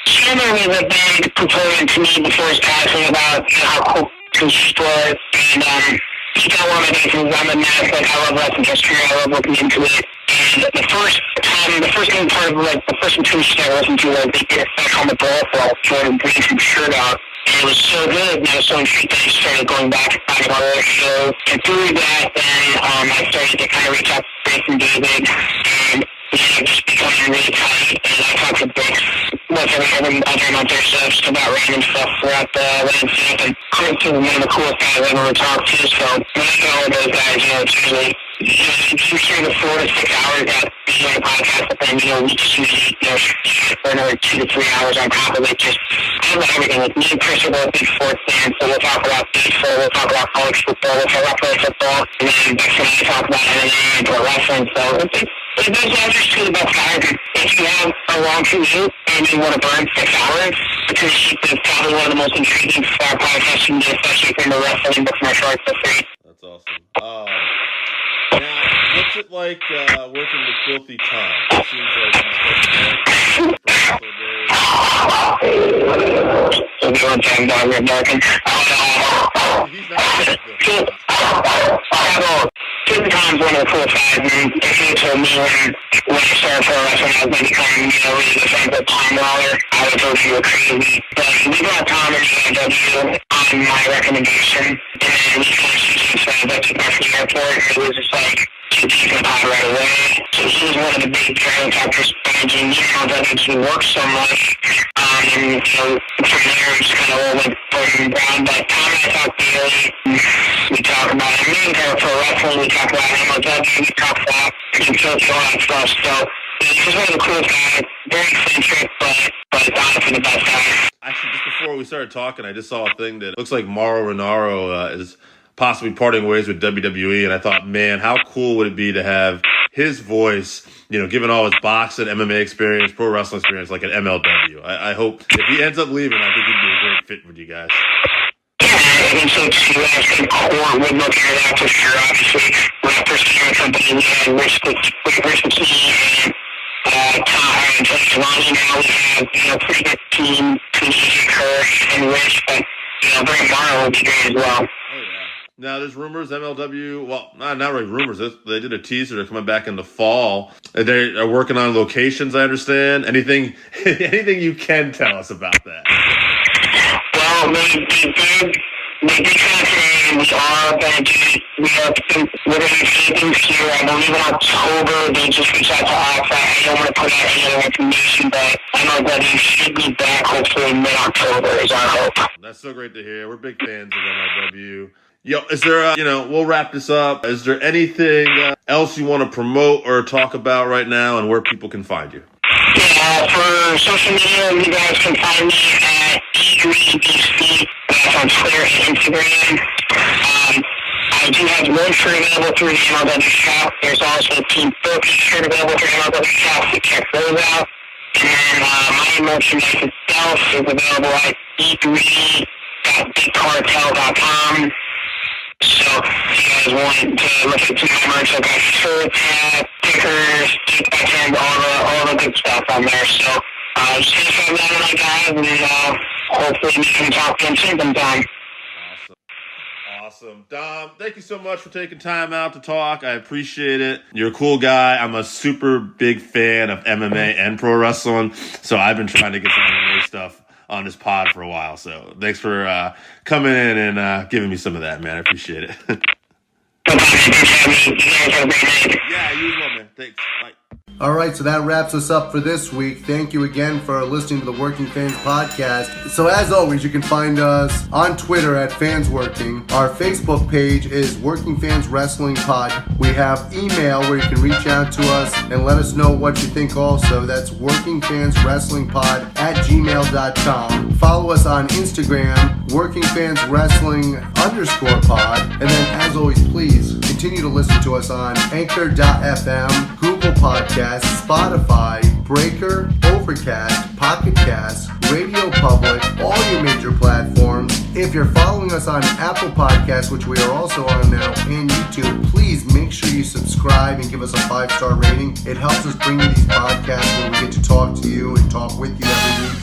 Chandler was a big proponent to me before his passing about how cool the Sheets was, and he got one of my things on the net. I love wrestling history. I love looking into it. And the first thing part of the first two Sheets I listened to was they did a set on the ball for Jordan bringing some shirt out. And it was so good, and I was so intrigued that I started going back and finding other shows. And through that, then I started to kind of reach out to Chris and David, and just becoming really tight. And I talked to Brooks once every other month or so just about random stuff throughout the landscape. And Chris is one of the coolest guys I've ever talked to. So when I know all those guys, it's usually, you hear the 4 to 6 hours that being on the podcast, but then, we just usually, for another 2 to 3 hours on top of it. Just, I love everything. Like, me and Chris are both big sports fans, so we'll talk about baseball, we'll talk about college football, we'll talk about pro football, and then Bex and I talk about MMA and pro wrestling. So those are just two of the best guys. If you have a long commute and you want to burn 6 hours, because it's probably one of the most intriguing podcasts you can do, especially if you're into wrestling, mixed martial arts for free. That's awesome. Now, what's it like working with Filthy Tom? It seems like he's one time dog we're barking. he's not Filthy Tom's one of the cool guys, and if you told me when I started pro wrestling, I was going to become, really the friends with Tom Waller, I would have told you were crazy. But we brought Tom into AEW on my recommendation, and then we finished season 5. I took my from the airport, and it was just like 2 peas in a pod right away. So he was one of the big driving factors behind how WWE works so much. And from there, we just kind of all went broken ground. But Tom and I talk daily. We talk about MMA, we talk pro wrestling, we talk about MLW, we talk about Filthy, all that stuff. So he's just one of the coolest guys. Very eccentric, but honestly the best guy. Actually, just before we started talking, I just saw a thing that looks like Mauro Ranallo is possibly parting ways with WWE, and I thought, man, how cool would it be to have his voice, given all his boxing, MMA experience, pro wrestling experience, like an MLW. I hope if he ends up leaving, I think he'd be a great fit with you guys. Yeah, I think so too. I think Core would look at that for sure. Obviously, when I first came to the company, we had Rich McKee and Tony Giovanni. Now we have, pretty good team, Tunisia, Kirsch, and Rich, but, bringing Mario would be great as well. Oh, yeah. Now, there's rumors MLW, well, not really rumors. They did a teaser. They're coming back in the fall. They are working on locations, I understand. Anything you can tell us about that? Well, they did kind of say we are going to we're going to be taping here. I believe in October. They just reached out to us. I don't want to put out any other information, but MLW should be back hopefully mid-October is our hope. That's so great to hear. We're big fans of MLW. Yo, is there, we'll wrap this up. Is there anything else you want to promote or talk about right now and where people can find you? Yeah, for social media, you guys can find me at E3DC. That's on Twitter and Instagram. I do have one shirt available through the MLW shop. There's also a Team Focus shirt available through the MLW shop, so check those out. And then my merchandise itself is available at e3.bigcartel.com. So if you guys want to look at my merch, I've got shirts, hats, stickers, stickers, all the good stuff on there. So just check that out, guys, and hopefully we can talk to them sometime. Awesome. Dom, thank you so much for taking time out to talk. I appreciate it. You're a cool guy. I'm a super big fan of MMA and pro wrestling, so I've been trying to get some MMA stuff on this pod for a while. So thanks for coming in and giving me some of that, man. I appreciate it. Yeah, you as well, man. Thanks. Bye. All right, so that wraps us up for this week. Thank you again for listening to the Working Fans Podcast. So as always, you can find us on Twitter at FansWorking. Our Facebook page is Working Fans Wrestling Pod. We have email where you can reach out to us and let us know what you think also. That's workingfanswrestlingpod@gmail.com. Follow us on Instagram, workingfanswrestling_pod. And then as always, please continue to listen to us on Anchor.fm, Google Podcasts, Spotify, Breaker, Overcast, Pocket Cast, Radio Public, all your major platforms. If you're following us on Apple Podcasts, which we are also on now, and YouTube, please make sure you subscribe and give us a 5-star rating. It helps us bring you these podcasts where we get to talk to you and talk with you every week.